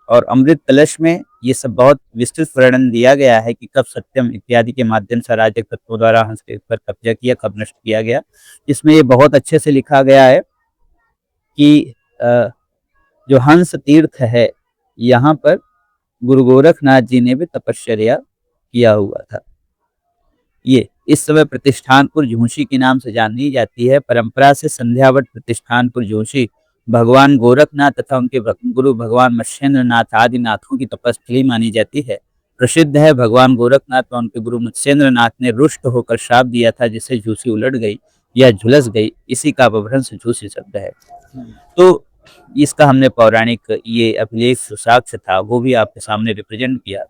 और अमृत कलश में ये सब बहुत विस्तृत वर्णन दिया गया है कि कब सत्यम इत्यादि के माध्यम से अराजक तत्वों द्वारा हंस तीर्थ पर कब्जा किया, कब नष्ट किया गया। इसमें ये बहुत अच्छे से लिखा गया है कि जो हंस तीर्थ है यहाँ पर गुरु गोरखनाथ जी ने भी तपश्चर्या किया हुआ था। ये इस समय प्रतिष्ठानपुर झूसी के नाम से जानी जाती है। परंपरा से संध्यावट प्रतिष्ठानपुर झूसी भगवान गोरखनाथ तथा उनके गुरु भगवान मत्स्येंद्र नाथ आदि नाथों की तपस्थली मानी जाती है। प्रसिद्ध है। भगवान गोरखनाथ और उनके गुरु मत्स्येंद्र नाथ ने रुष्ट होकर श्राप दिया था, जिससे झूसी उलट गई या झुलस गई, इसी का अपभ्रंश झूसी शब्द है। तो इसका हमने पौराणिक ये अभिलेख जो साक्ष्य था वो भी आपके सामने रिप्रेजेंट किया।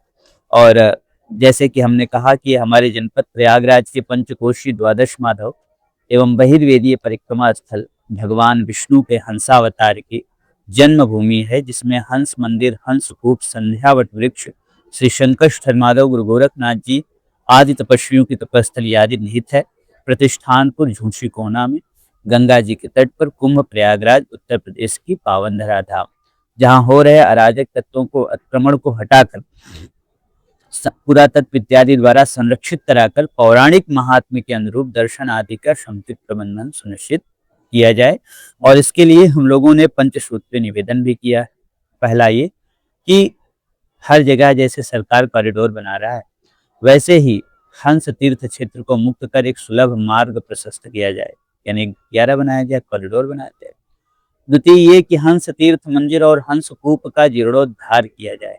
और जैसे कि हमने कहा कि हमारे जनपद प्रयागराज के पंचकोशी द्वादश माधव एवं बहिर्वेदीय परिक्रमा स्थल भगवान विष्णु के हंसावतार की जन्मभूमि है, जिसमें हंस मंदिर, हंस कूप, संध्यावट वृक्ष, श्री शंकर माधव गुरु गोरखनाथ जी आदि तपस्वियों की तपस्थली आदि निहित है। प्रतिष्ठानपुर झूसी कोना में गंगा जी के तट पर कुंभ प्रयागराज उत्तर प्रदेश की पावन धरा धाम, जहां हो रहे अराजक तत्वों को अतिक्रमण को हटाकर पुरातत्व इत्यादि द्वारा संरक्षित कराकर पौराणिक महात्म्य के अनुरूप दर्शन आदि का समुचित प्रबंधन सुनिश्चित किया जाए। और इसके लिए हम लोगों ने पंचसूत्री निवेदन भी किया है। पहला ये कि हर जगह जैसे सरकार कॉरिडोर बना रहा है, वैसे ही हंस तीर्थ क्षेत्र को मुक्त कर एक सुलभ मार्ग प्रशस्त किया जाए, यानी 11 बनाया जाए, कॉरिडोर बनाया जाए। द्वितीय ये कि हंस तीर्थ मंदिर और हंस कूप का जीर्णोद्धार किया जाए।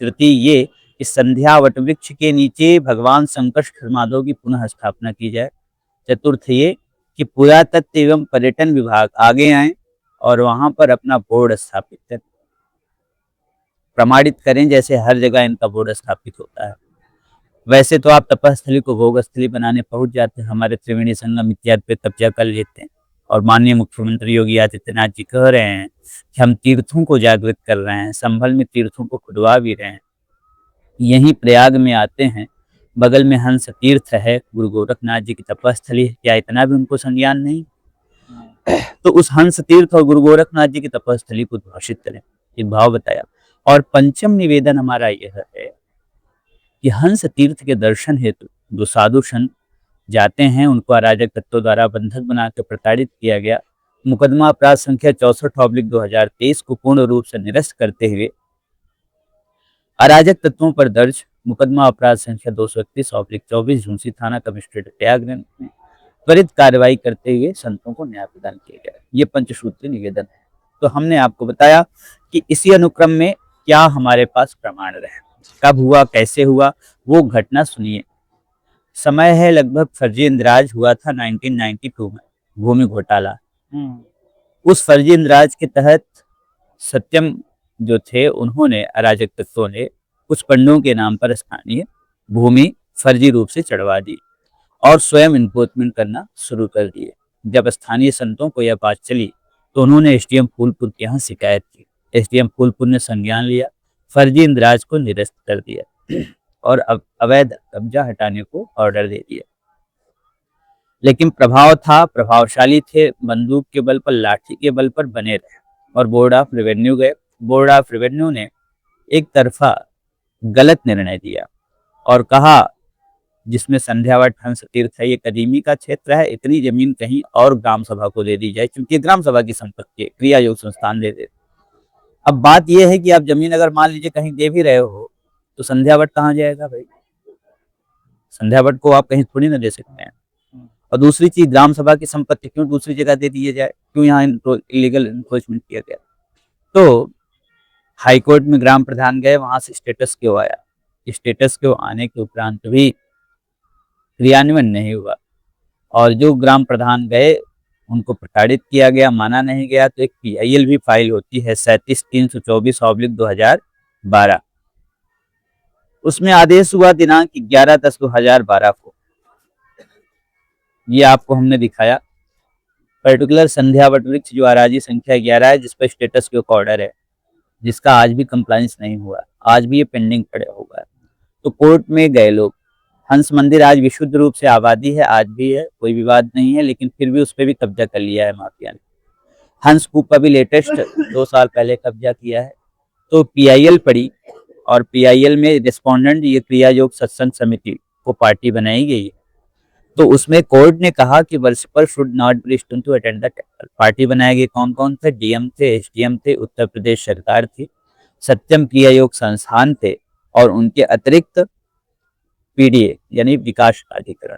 तृतीय ये कि संध्या वट वृक्ष के नीचे भगवान शंकर माधव की पुनः स्थापना की जाए। चतुर्थ ये कि पुरातत्व एवं पर्यटन विभाग आगे आए और वहां पर अपना बोर्ड स्थापित करें, प्रमाणित करें, जैसे हर जगह इनका बोर्ड स्थापित होता है। वैसे तो आप तपस्थली को भोगस्थली बनाने पहुंच जाते हैं, हमारे त्रिवेणी संगम इत्यादि पे कब्जा कर लेते हैं। और माननीय मुख्यमंत्री योगी आदित्यनाथ जी कह रहे हैं कि हम तीर्थों को जागृत कर रहे हैं, संभल में तीर्थों को खुदवा भी रहे हैं। यहीं प्रयाग में आते हैं, बगल में हंस तीर्थ है, गुरु गोरखनाथ जी की तपस्थली है, क्या इतना भी उनको संज्ञान नहीं? तो उस हंस तीर्थ और गुरु गोरखनाथ जी की तपस्थली को उद्घोषित करें, ये भाव बताया। और पंचम निवेदन हमारा यह है कि हंस तीर्थ के दर्शन हेतु जो साधु संत जाते हैं, उनको अराजक तत्वों द्वारा बंधक बनाकर प्रताड़ित किया गया। मुकदमा अपराध संख्या 64/2023 को पूर्ण रूप से निरस्त करते हुए अराजक तत्वों पर दर्ज मुकदमा अपराध संख्या 231/24 झुंसी थाना कमिश्नरेट प्रयागराज में त्वरित कार्रवाई करते हुए संतों को न्याय प्रदान किया गया। ये पंचसूत्री निवेदन है। तो हमने आपको बताया कि इसी अनुक्रम में क्या हमारे पास प्रमाण रहे, कब हुआ, कैसे हुआ, वो घटना सुनिए। समय है लगभग फर्जी इंदिराज हुआ था 1992 में, भूमि घोटाला। उस फर्जी इंदिराज के तहत सत्यम जो थे, उन्होंने अराजक तत्वों ने कुछ पंडों के नाम पर स्थानीय भूमि फर्जी रूप से चढ़वा दी और स्वयं इन्क्रोचमेंट करना शुरू कर दिए। जब स्थानीय संतों को यह बात चली तो उन्होंने एसडीएम फूलपुर के यहाँ शिकायत की। एसडीएम फूलपुर ने संज्ञान लिया, फर्जी इंदिराज को निरस्त कर दिया और अब अवैध कब्जा हटाने को ऑर्डर दे दिया। लेकिन प्रभाव था, प्रभावशाली थे, बंदूक के बल पर, लाठी के बल पर बने रहे और बोर्ड ऑफ रेवेन्यू गए। बोर्ड ऑफ रेवेन्यू ने एक तरफा गलत निर्णय दिया और कहा जिसमें संध्यावट हंस तीर्थ है, ये कदीमी का क्षेत्र है, इतनी जमीन कहीं और ग्राम सभा को दे दी जाए, क्योंकि ग्राम सभा की संपत्ति है, क्रिया योग संस्थान दे दे। अब बात यह है कि आप जमीन अगर मान लीजिए कहीं दे भी रहे हो तो संध्यावट कहाँ जाएगा भाई? संध्यावट को आप कहीं थोड़ी ना दे सकते हैं। और दूसरी चीज, ग्राम सभा की संपत्ति क्यों दूसरी जगह दे दी जाए, क्यों यहाँ इलीगल इन्क्रोचमेंट किया गया? तो हाईकोर्ट में ग्राम प्रधान गए, वहां से स्टेटस क्यों आया, स्टेटस क्यों आने के उपरांत भी क्रियान्वयन नहीं हुआ और जो ग्राम प्रधान गए उनको प्रताड़ित किया गया, माना नहीं गया। तो एक PIL भी फाइल होती है 37/324/2012, उसमें आदेश हुआ दिनांक 11/10/2012 को। ये आपको हमने दिखाया पर्टिकुलर संध्यावट वृक्ष जो अराजी संख्या 11 है, जिस पर स्टेटस के ऑर्डर है, जिसका आज भी कंप्लायंस नहीं हुआ, आज भी ये पेंडिंग पड़े हुआ है। तो कोर्ट में गए लोग। हंस मंदिर आज विशुद्ध रूप से आबादी है, आज भी है, कोई विवाद नहीं है, लेकिन फिर भी उस पर भी कब्जा कर लिया है माफिया ने। हंस कूप का भी लेटेस्ट 2 साल पहले कब्जा किया है। तो PIL पड़ी और PIL में रिस्पोंडेंट ये क्रिया योग सत्संग समिति को पार्टी बनाई गई है। तो उसमें कोर्ट ने कहा कि worshipper should not be restrained to attend the temple. Party बनाए गए कौन कौन थे? DM थे, SDM थे, उत्तर प्रदेश सरकार थी, सत्यम क्रिया योग संस्थान थे और उनके अतिरिक्त PDA यानी विकास प्राधिकरण।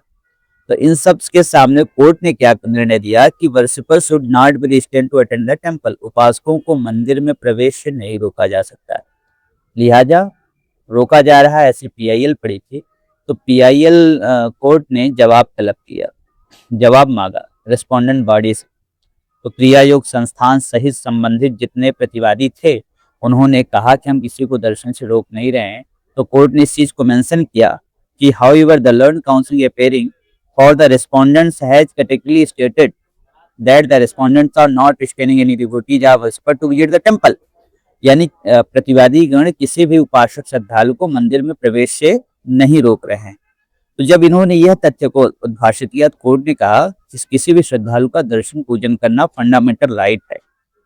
तो इन सब के सामने कोर्ट ने क्या निर्णय दिया कि worshipper should not be restrained to attend the temple, उपासकों को मंदिर में प्रवेश से नहीं रोका जा सकता है। लिहाजा रोका जा रहा है, ऐसी पीआईएल पड़ी थी। तो पीआईएल कोर्ट ने जवाब तलब किया, जवाब मांगा रेस्पोंडेंट बॉडी से। तो क्रिया योग संस्थान सहित संबंधित जितने प्रतिवादी थे उन्होंने कहा कि हम किसी को दर्शन से रोक नहीं रहे हैं। तो कोर्ट ने इस चीज को मेंशन किया कि however the learned counsel appearing for the respondents has categorically stated that the respondents are not restraining any devotees or worshipper to visit the temple. यानी प्रतिवादी गण किसी भी उपासक श्रद्धालु को मंदिर में प्रवेश से नहीं रोक रहे हैं। तो जब इन्होंने यह तथ्य को उद्भाषित किया तो कोर्ट ने कहा कि किसी भी श्रद्धालु का दर्शन पूजन करना फंडामेंटल राइट है,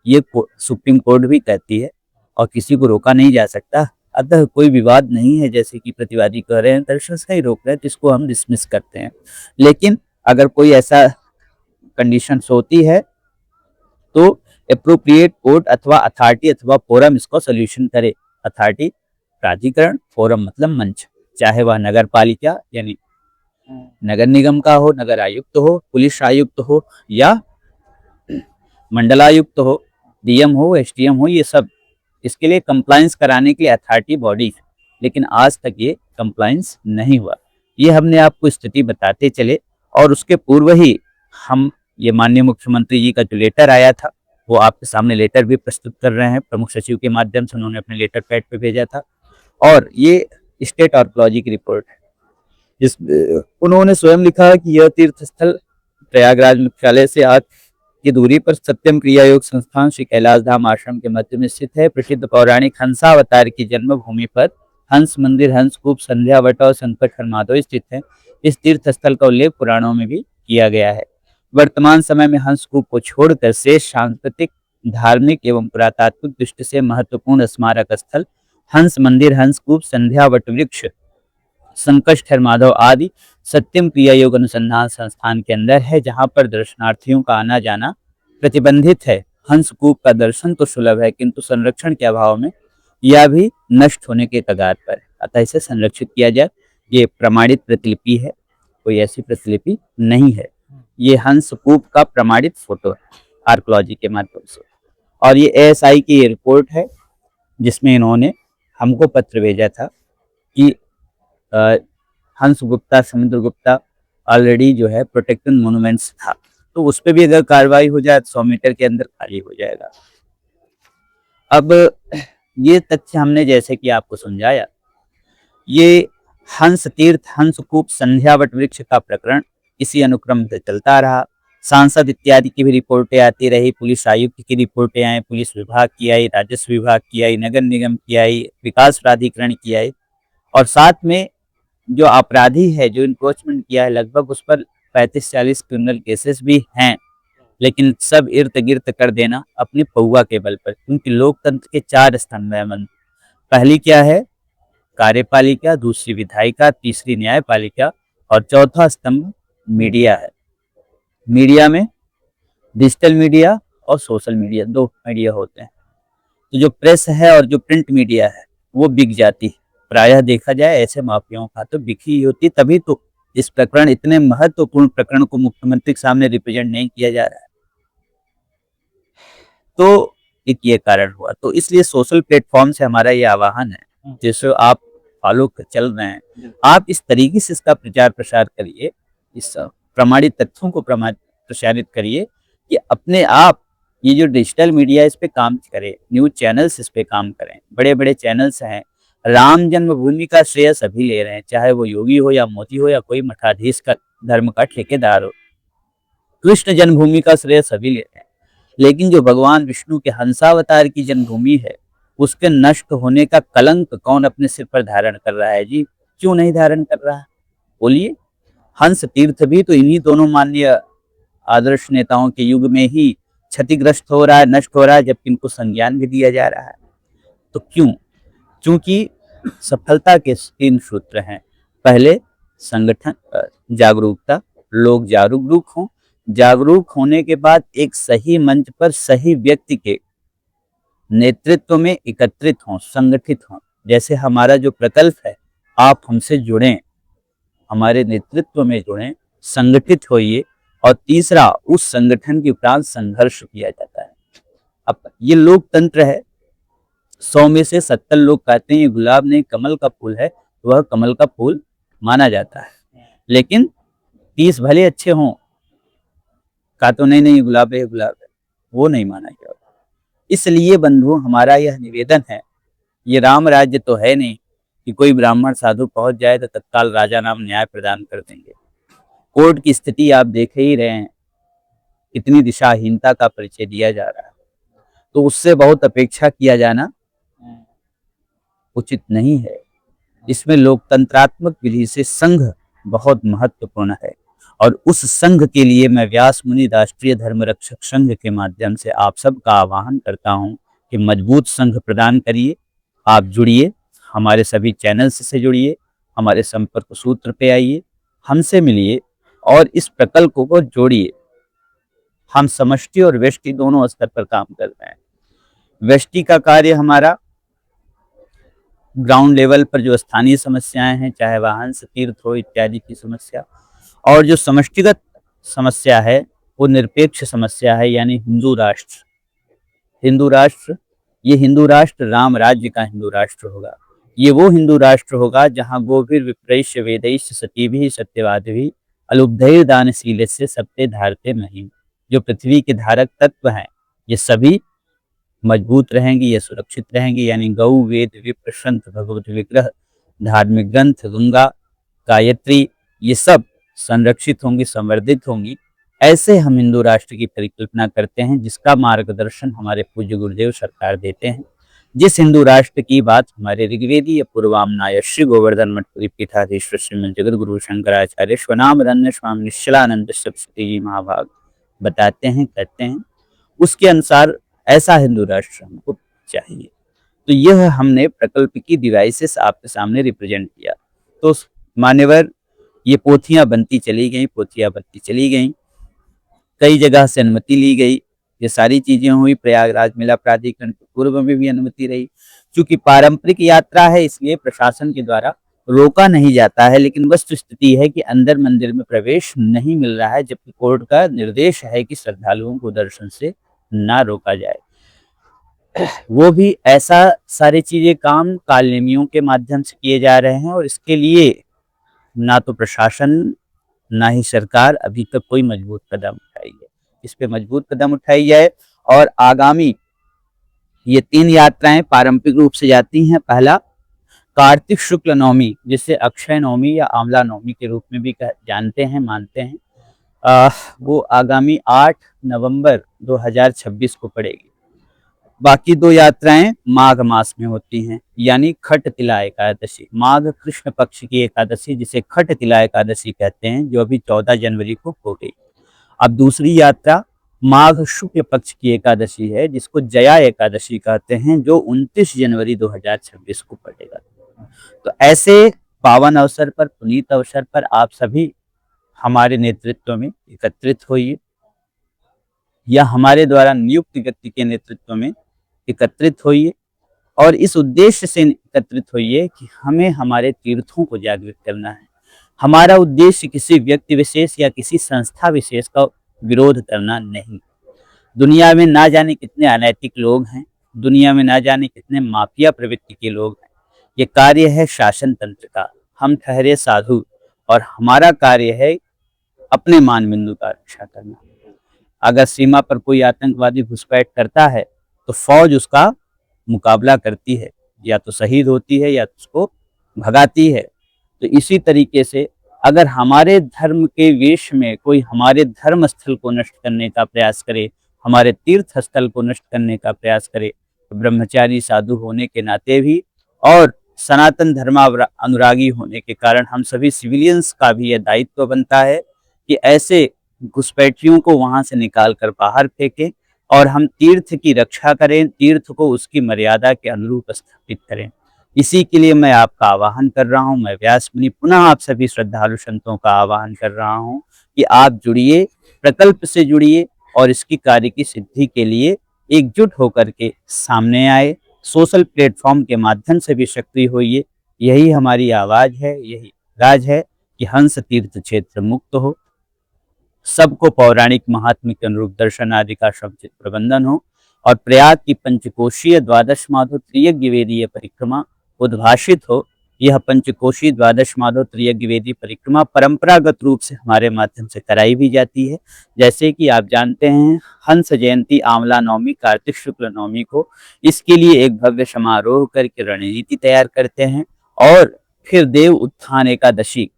ये सुप्रीम कोर्ट भी कहती है और किसी को रोका नहीं जा सकता। अतः कोई विवाद नहीं है, जैसे कि प्रतिवादी कह रहे हैं दर्शन से ही रोक रहे हैं तो इसको हम डिसमिस करते हैं। लेकिन अगर कोई ऐसा कंडीशंस होती है तो एप्रोप्रिएट कोर्ट अथवा अथॉरिटी अथवा फोरम इसको सोल्यूशन करे। अथॉरिटी प्राधिकरण, फोरम मतलब मंच, चाहे वह नगर पालिका यानी नगर निगम का हो, नगर आयुक्त हो, पुलिस आयुक्त हो या मंडलायुक्त हो, डीएम हो, एसडीएम हो, ये सब इसके लिए कंप्लायंस कराने के लिए अथॉरिटी बॉडी है। लेकिन आज तक ये कंप्लायंस नहीं हुआ। ये हमने आपको स्थिति बताते चले और उसके पूर्व ही हम ये माननीय मुख्यमंत्री जी का जो लेटर आया था वो आपके सामने लेटर भी प्रस्तुत कर रहे हैं। प्रमुख सचिव के माध्यम से उन्होंने अपने लेटर पैड पे भेजा था और ये स्टेट आर्कोलॉजी की रिपोर्ट है, जिसमें उन्होंने स्वयं लिखा कि यह तीर्थ स्थल प्रयागराज मुख्यालय से 8 की दूरी पर सत्यम क्रिया योग संस्थान श्री कैलाश धाम आश्रम के मध्य में स्थित है। प्रसिद्ध पौराणिक हंसावतार की जन्मभूमि पर हंस मंदिर, हंसकूप, संध्यावट और संकट हरमाधव स्थित है। इस तीर्थ स्थल का उल्लेख पुराणों में भी किया गया है। वर्तमान समय में हंसकूप को छोड़कर शेष सांस्कृतिक, धार्मिक एवं पुरातात्विक दृष्टि से महत्वपूर्ण स्मारक स्थल हंस मंदिर, हंसकूप, संध्यावट वृक्ष, संकष्ट हरमाधव आदि सत्यम क्रिया योग अनुसंधान संस्थान के अंदर है, जहां पर दर्शनार्थियों का आना जाना प्रतिबंधित है। हंसकूप का दर्शन तो सुलभ है किंतु संरक्षण के अभाव में यह भी नष्ट होने के कगार पर है, अतः इसे संरक्षित किया जाए। ये प्रमाणित प्रतिलिपि है, कोई ऐसी प्रतिलिपि नहीं है। ये हंसकूप का प्रमाणित फोटो है आर्कोलॉजी के माध्यम से। और ये एएसआई की ये रिपोर्ट है जिसमें इन्होंने हमको पत्र भेजा था कि हंस गुप्ता, समुद्र गुप्ता ऑलरेडी जो है प्रोटेक्टेड मोन्यूमेंट्स था, तो उस पर भी अगर कार्रवाई हो जाए तो 100 मीटर के अंदर खाली हो जाएगा। अब ये तथ्य हमने जैसे कि आपको समझाया, ये हंस तीर्थ, हंसकूप, संध्यावट वृक्ष का प्रकरण इसी अनुक्रम से चलता रहा। सांसद इत्यादि की भी रिपोर्टें आती रही, पुलिस आयुक्त की रिपोर्टें आई, पुलिस विभाग की आई, राजस्व विभाग की आई, नगर निगम की आई, विकास प्राधिकरण की आई, और साथ में जो अपराधी है जो इनक्रोचमेंट किया है लगभग उस पर 35-40 क्रिमिनल केसेस भी हैं। लेकिन सब इर्द गिर्द कर देना अपनी पौवा के बल पर, क्योंकि लोकतंत्र के 4 स्तंभ है। पहली क्या है? कार्यपालिका, दूसरी विधायिका, तीसरी न्यायपालिका और चौथा स्तंभ मीडिया है। मीडिया में डिजिटल मीडिया और सोशल मीडिया, 2 मीडिया होते हैं। तो जो प्रेस है और जो प्रिंट मीडिया है वो बिक जाती है। प्रायः देखा जाए ऐसे माफियाओं का तो बिकी होती, तभी तो इस प्रकरण, इतने महत्वपूर्ण प्रकरण को मुख्यमंत्री के सामने रिप्रेजेंट नहीं किया जा रहा है। तो एक ये कारण हुआ। तो इसलिए सोशल प्लेटफॉर्म से हमारा ये आह्वान है, जिसको आप फॉलो चल रहे हैं, आप इस तरीके से इसका प्रचार प्रसार करिए, इस प्रमाणित तथ्यों को प्रसारित करिए कि अपने आप ये जो डिजिटल मीडिया इस पे काम करे, न्यूज चैनल्स इस पे काम करें। बड़े बड़े चैनल्स हैं, राम जन्मभूमि का श्रेय सभी ले रहे हैं, चाहे वो योगी हो या मोदी हो या कोई मठाधीश का धर्म का ठेकेदार हो। कृष्ण जन्मभूमि का श्रेय सभी ले रहे हैं, लेकिन जो भगवान विष्णु के हंसावतार की जन्मभूमि है उसके नष्ट होने का कलंक कौन अपने सिर पर धारण कर रहा है जी? क्यों नहीं धारण कर रहा है? बोलिए। हंस तीर्थ भी तो इन्हीं दोनों माननीय आदर्श नेताओं के युग में ही क्षतिग्रस्त हो रहा है, नष्ट हो रहा है, जबकि इनको संज्ञान भी दिया जा रहा है। तो क्यों? क्योंकि सफलता के 3 सूत्र हैं। पहले संगठन, जागरूकता, लोग जागरूक हों, जागरूक होने के बाद एक सही मंच पर सही व्यक्ति के नेतृत्व में एकत्रित हों, संगठित हों। जैसे हमारा जो प्रकल्प है, आप हमसे जुड़ें, हमारे नेतृत्व में जुड़ें, संगठित होइए। और तीसरा, उस संगठन के उपरांत संघर्ष किया जाता है। अब ये लोकतंत्र है, 100 में से 70 लोग कहते हैं ये गुलाब नहीं कमल का फूल है, तो वह कमल का फूल माना जाता है। लेकिन 30 भले अच्छे हों, कहा तो नहीं नहीं ये गुलाब है, ये गुलाब है, वो नहीं माना गया। इसलिए बंधु हमारा यह निवेदन है, ये राम राज्य तो है नहीं कि कोई ब्राह्मण साधु पहुंच जाए तो तत्काल राजा नाम न्याय प्रदान कर देंगे। कोर्ट की स्थिति आप देख ही रहे हैं, कितनी दिशाहीनता का परिचय दिया जा रहा है, तो उससे बहुत अपेक्षा किया जाना उचित नहीं है। इसमें लोकतंत्रात्मक विधि से संघ बहुत महत्वपूर्ण है और उस संघ के लिए मैं व्यास मुनि राष्ट्रीय धर्म रक्षक संघ के माध्यम से आप सबका आह्वान करता हूं कि मजबूत संघ प्रदान करिए। आप जुड़िए, हमारे सभी चैनल से जुड़िए, हमारे संपर्क सूत्र पे आइए, हमसे मिलिए और इस प्रकल्प को जोड़िए। हम समष्टि और व्यष्टि दोनों स्तर पर काम कर रहे हैं। व्यष्टि का कार्य हमारा ग्राउंड लेवल पर जो स्थानीय समस्याएं हैं, चाहे वाहन से तीर्थ हो इत्यादि की समस्या, और जो समष्टिगत समस्या है वो निरपेक्ष समस्या है, यानी हिंदू राष्ट्र। हिंदू राष्ट्र, ये हिंदू राष्ट्र राम राज्य का हिंदू राष्ट्र होगा। ये वो हिंदू राष्ट्र होगा जहाँ गोभिर विप्रैश्य वेदैश्य सतीभिः सत्यवादिभिः अलुब्धैर दानशीलस्य सप्ते धारते महिम। जो पृथ्वी के धारक तत्व हैं ये सभी मजबूत रहेंगी, ये सुरक्षित रहेंगी, यानी गौ वेद विप्र संत भगवत विग्रह धार्मिक ग्रंथ गंगा गायत्री ये सब संरक्षित होंगी, संवर्धित होंगी। ऐसे हम हिंदू राष्ट्र की परिकल्पना करते हैं जिसका मार्गदर्शन हमारे पूज्य गुरुदेव सरकार देते हैं। जिस हिंदू राष्ट्र की बात हमारे ऋग्वेदीय पूर्वामनाय श्री गोवर्धन मठ पीठाधीश्वर श्रीमद जगत गुरु शंकराचार्य स्वनाम रण्य स्वामी निश्चलानंद सरस्वती जी महाभाग बताते हैं, कहते हैं, उसके अनुसार ऐसा हिंदू राष्ट्र हमको चाहिए। तो यह हमने प्रकल्प की डिवाइसेस आपके सामने रिप्रेजेंट किया। तो मान्यवर ये पोथियां बनती चली गई, पोथियां बनती चली गई, कई जगह से अनुमति ली गई, ये सारी चीजें हुई। प्रयागराज मेला प्राधिकरण के पूर्व में भी अनुमति रही। चूंकि पारंपरिक यात्रा है इसलिए प्रशासन के द्वारा रोका नहीं जाता है, लेकिन वस्तु स्थिति है कि अंदर मंदिर में प्रवेश नहीं मिल रहा है, जबकि कोर्ट का निर्देश है कि श्रद्धालुओं को दर्शन से ना रोका जाए। वो भी ऐसा सारी चीजें काम कालनेमियों के माध्यम से किए जा रहे हैं और इसके लिए ना तो प्रशासन ना ही सरकार अभी तक कोई मजबूत कदम उठाई है। इस पे मजबूत कदम उठाई जाए और आगामी ये 3 यात्राएं पारंपरिक रूप से जाती हैं। पहला कार्तिक शुक्ल नवमी, जिसे अक्षय नवमी या आंवला नवमी के रूप में भी जानते हैं, मानते हैं, वो आगामी 8 नवंबर 2026 को पड़ेगी। बाकी 2 यात्राएं माघ मास में होती हैं, यानी खट तिला एकादशी, माघ कृष्ण पक्ष की एकादशी जिसे खट तिला एकादशी कहते हैं, जो अभी 14 जनवरी को हो गई। अब दूसरी यात्रा माघ शुक्ल पक्ष की एकादशी है जिसको जया एकादशी कहते हैं, जो 29 जनवरी 2026 को पड़ेगा। तो ऐसे पावन अवसर पर, पुनीत अवसर पर आप सभी हमारे नेतृत्व में एकत्रित होइए या हमारे द्वारा नियुक्त व्यक्ति के नेतृत्व में एकत्रित होइए और इस उद्देश्य से एकत्रित होइए कि हमें हमारे तीर्थों को जागृत करना है। हमारा उद्देश्य किसी व्यक्ति विशेष या किसी संस्था विशेष का विरोध करना नहीं। दुनिया में ना जाने कितने अनैतिक लोग हैं, दुनिया में ना जाने कितने माफिया प्रवृत्ति के लोग हैं। ये कार्य है शासन तंत्र का। हम ठहरे साधु और हमारा कार्य है अपने मान बिंदु का रक्षा करना। अगर सीमा पर कोई आतंकवादी घुसपैठ करता है तो फौज उसका मुकाबला करती है, या तो शहीद होती है या उसको भगाती है। तो इसी तरीके से अगर हमारे धर्म के वेश में कोई हमारे धर्म स्थल को नष्ट करने का प्रयास करे, हमारे तीर्थ स्थल को नष्ट करने का प्रयास करे, तो ब्रह्मचारी साधु होने के नाते भी और सनातन धर्मानुरागी होने के कारण हम सभी सिविलियंस का भी यह दायित्व बनता है कि ऐसे घुसपैठियों को वहां से निकाल कर बाहर फेंकें और हम तीर्थ की रक्षा करें, तीर्थ को उसकी मर्यादा के अनुरूप स्थापित करें। इसी के लिए मैं आपका आह्वान कर रहा हूं। मैं व्यास मुनि पुनः आप सभी श्रद्धालु संतों का आह्वान कर रहा हूं कि आप जुड़िए, प्रकल्प से जुड़िए और इसकी कार्य की सिद्धि के लिए एकजुट होकर के सामने आए। सोशल प्लेटफॉर्म के माध्यम से भी सक्रिय होइए। यही हमारी आवाज है, यही राज है कि हंस तीर्थ क्षेत्र मुक्त हो, सबको पौराणिक महात्म्य के अनुरूप दर्शन आदि का समुचित प्रबंधन हो और प्रयाग की पंचकोशीय द्वादश माधव त्रियज्ञ वेदीय परिक्रमा उद्भाषित हो। यह पंचकोशीय द्वादश माधव त्रियज्ञ वेदी परिक्रमा परंपरागत रूप से हमारे माध्यम से कराई भी जाती है। जैसे कि आप जानते हैं, हंस जयंती आंवला नवमी कार्तिक शुक्ल नवमी को इसके लिए एक भव्य समारोह करके रणनीति तैयार करते हैं। और फिर देव उत्थान एकादशी,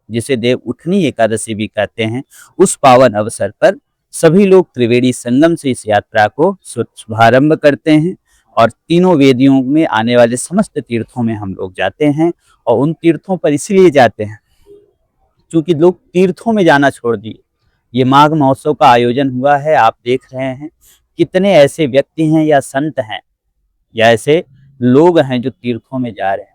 जिसे देव उठनी एकादशी भी कहते हैं, उस पावन अवसर पर सभी लोग त्रिवेणी संगम से इस यात्रा को शुभारंभ करते हैं। और तीनों वेदियों में आने वाले समस्त तीर्थों में हम लोग जाते हैं। और उन तीर्थों पर इसलिए जाते हैं क्योंकि लोग तीर्थों में जाना छोड़ दिए। ये माघ महोत्सव का आयोजन हुआ है, आप देख रहे हैं कितने ऐसे व्यक्ति हैं या संत हैं या ऐसे लोग हैं जो तीर्थों में जा रहे हैं।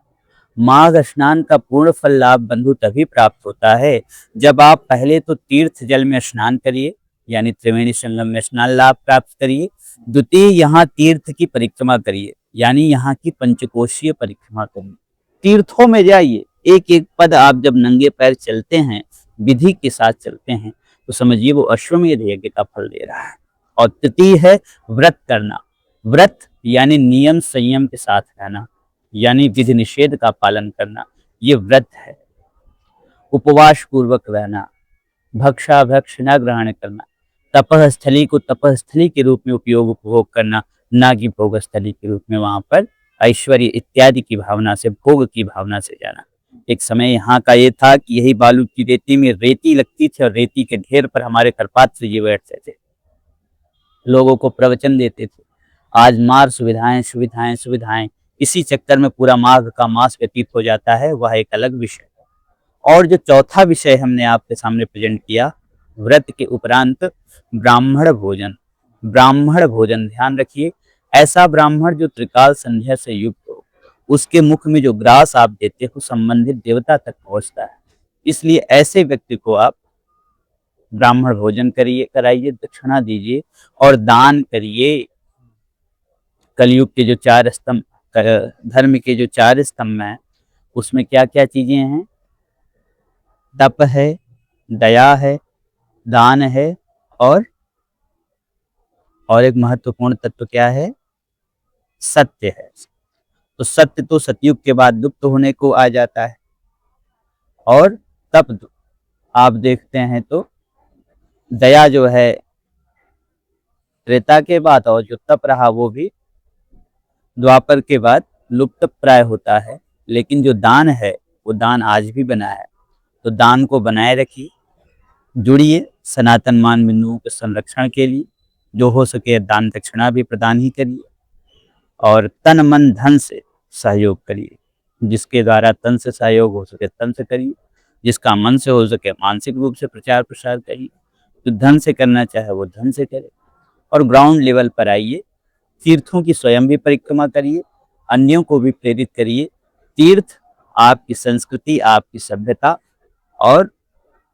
माघ स्नान का पूर्ण फल लाभ बंधु तभी प्राप्त होता है जब आप पहले तो तीर्थ जल में स्नान करिए, यानी त्रिवेणी संगम में स्नान लाभ प्राप्त करिए। द्वितीय, यहाँ तीर्थ की परिक्रमा करिए, यानी यहाँ की पंचकोशीय परिक्रमा करिए। तीर्थों में जाइए, एक एक पद आप जब नंगे पैर चलते हैं, विधि के साथ चलते हैं, तो समझिए वो अश्वमेध यज्ञ का फल दे रहा है। और तृतीय है व्रत करना। व्रत यानी नियम संयम के साथ रहना, यानी विधि निषेध का पालन करना, ये व्रत है। उपवास पूर्वक रहना, भक्षाभक्ष न ग्रहण करना, तपस्थली को तपस्थली के रूप में उपभोग करना, ना कि भोगस्थली के रूप में वहां पर ऐश्वर्य इत्यादि की भावना से, भोग की भावना से जाना। एक समय यहाँ का ये था कि यही बालू की रेती में रेती लगती थी और रेती के ढेर पर हमारे करपात्र जी बैठते थे, लोगों को प्रवचन देते थे। आज मार सुविधाएं सुविधाएं सुविधाएं, इसी चक्कर में पूरा माघ का मास व्यतीत हो जाता है, वह एक अलग विषय है। और जो चौथा विषय हमने आपके सामने प्रेजेंट किया, व्रत के उपरांत ब्राह्मण भोजन। ब्राह्मण भोजन, ध्यान रखिए, ऐसा ब्राह्मण जो त्रिकाल संध्या से युक्त हो, उसके मुख में जो ग्रास आप देते हो संबंधित देवता तक पहुंचता है। इसलिए ऐसे व्यक्ति को आप ब्राह्मण भोजन कराइए, दक्षिणा दीजिए और दान करिए। कलयुग के जो 4 स्तंभ, धर्म के जो 4 स्तंभ हैं, उसमें क्या क्या चीजें हैं? तप है, दया है, दान है और एक महत्वपूर्ण तत्व क्या है? सत्य है। तो सत्य तो सतयुग के बाद लुप्त होने को आ जाता है। और तप आप देखते हैं तो दया जो है त्रेता के बाद, और जो तप रहा वो भी द्वापर के बाद लुप्त प्राय होता है। लेकिन जो दान है वो दान आज भी बना है। तो दान को बनाए रखिए, जुड़िए सनातन मान बिंदुओं के संरक्षण के लिए। जो हो सके दान दक्षिणा भी प्रदान ही करिए और तन मन धन से सहयोग करिए। जिसके द्वारा तन से सहयोग हो सके तन से करिए, जिसका मन से हो सके मानसिक रूप से प्रचार प्रसार करिए। जो धन से करना चाहे वो धन से करे। और ग्राउंड लेवल पर आइए, तीर्थों की स्वयं भी परिक्रमा करिए, अन्यों को भी प्रेरित करिए। तीर्थ आपकी संस्कृति, आपकी सभ्यता और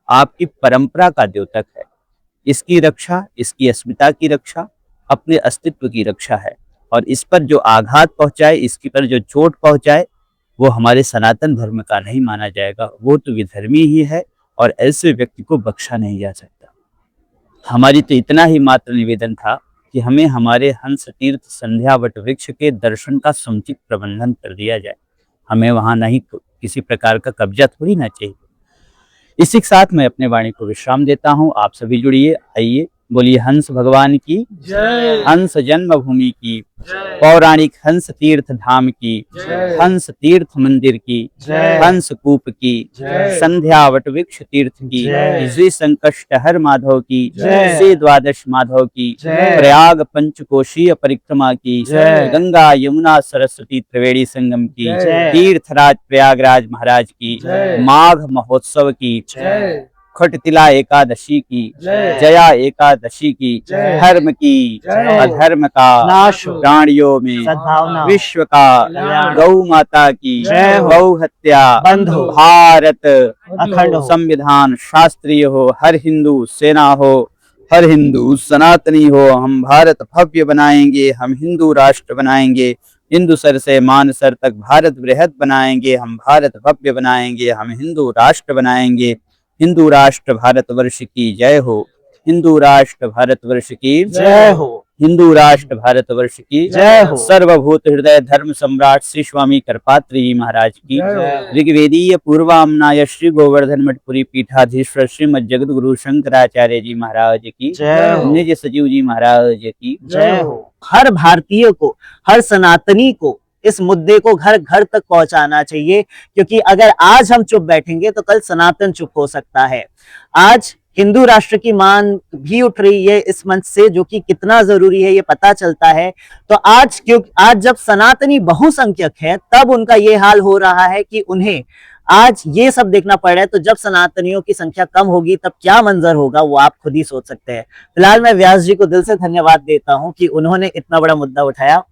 आपकी परंपरा का द्योतक है। इसकी रक्षा, इसकी अस्मिता की रक्षा, अपने अस्तित्व की रक्षा है। और इस पर जो आघात पहुंचाए, इसकी पर जो चोट पहुंचाए, वो हमारे सनातन धर्म का नहीं माना जाएगा, वो तो विधर्मी ही है और ऐसे व्यक्ति को बख्शा नहीं जा सकता। हमारी तो इतना ही मात्र निवेदन था कि हमें हमारे हंस तीर्थ संध्या वट वृक्ष के दर्शन का समुचित प्रबंधन कर दिया जाए। हमें वहां नहीं किसी प्रकार का कब्जा थोड़ी ना चाहिए। इसी के साथ मैं अपने वाणी को विश्राम देता हूँ। आप सभी जुड़िए, आइए, बोलिए हंस भगवान की जय, हंस जन्मभूमि की, पौराणिक हंस तीर्थ धाम की, हंस तीर्थ मंदिर की, हंस कूप की, संध्या वट वृक्ष तीर्थ की, श्री संकष्टहर माधव की, श्री द्वादश माधव की, प्रयाग पंचकोशीय परिक्रमा की, गंगा यमुना सरस्वती त्रिवेणी संगम की, तीर्थराज प्रयागराज महाराज की, माघ महोत्सव की, खटतिला एकादशी की, जया एकादशी की, धर्म की, अधर्म का नाश, प्राणियों में विश्व का, गौ माता की, गौ हत्या बंद हो, भारत अखंड हो, संविधान शास्त्रीय हो, हर हिंदू सेना हो, हर हिंदू सनातनी हो। हम भारत भव्य बनाएंगे, हम हिंदू राष्ट्र बनाएंगे, हिंदू सर से मानसर तक भारत बृहद बनाएंगे, हम भारत भव्य बनाएंगे, हम हिंदू राष्ट्र बनाएंगे। हिंदू राष्ट्र भारतवर्ष की जय हो, हिंदू राष्ट्र भारतवर्ष की जय हो। हिंदू राष्ट्र भारतवर्ष की जय हो। सर्वभूत हृदय धर्म सम्राट श्री स्वामी करपात्री जी महाराज की ऋग्वेदीय पूर्वामनाय श्री गोवर्धन मठपुरी पीठाधीश्वर श्रीमद जगत गुरु शंकराचार्य जी महाराज की जय हो। निज सचिव जी महाराज की जय हो। हर भारतीय को, हर सनातनी को इस मुद्दे को घर घर तक पहुंचाना चाहिए, क्योंकि अगर आज हम चुप बैठेंगे तो कल सनातन चुप हो सकता है। आज हिंदू राष्ट्र की मांग भी उठ रही है इस मंच से, जो कि कितना जरूरी है ये पता चलता है। तो आज जब सनातनी बहुसंख्यक है तब उनका ये हाल हो रहा है कि उन्हें आज ये सब देखना पड़ रहा है। तो जब सनातनियों की संख्या कम होगी तब क्या मंजर होगा वो आप खुद ही सोच सकते हैं। फिलहाल मैं व्यास जी को दिल से धन्यवाद देता हूं कि उन्होंने इतना बड़ा मुद्दा उठाया।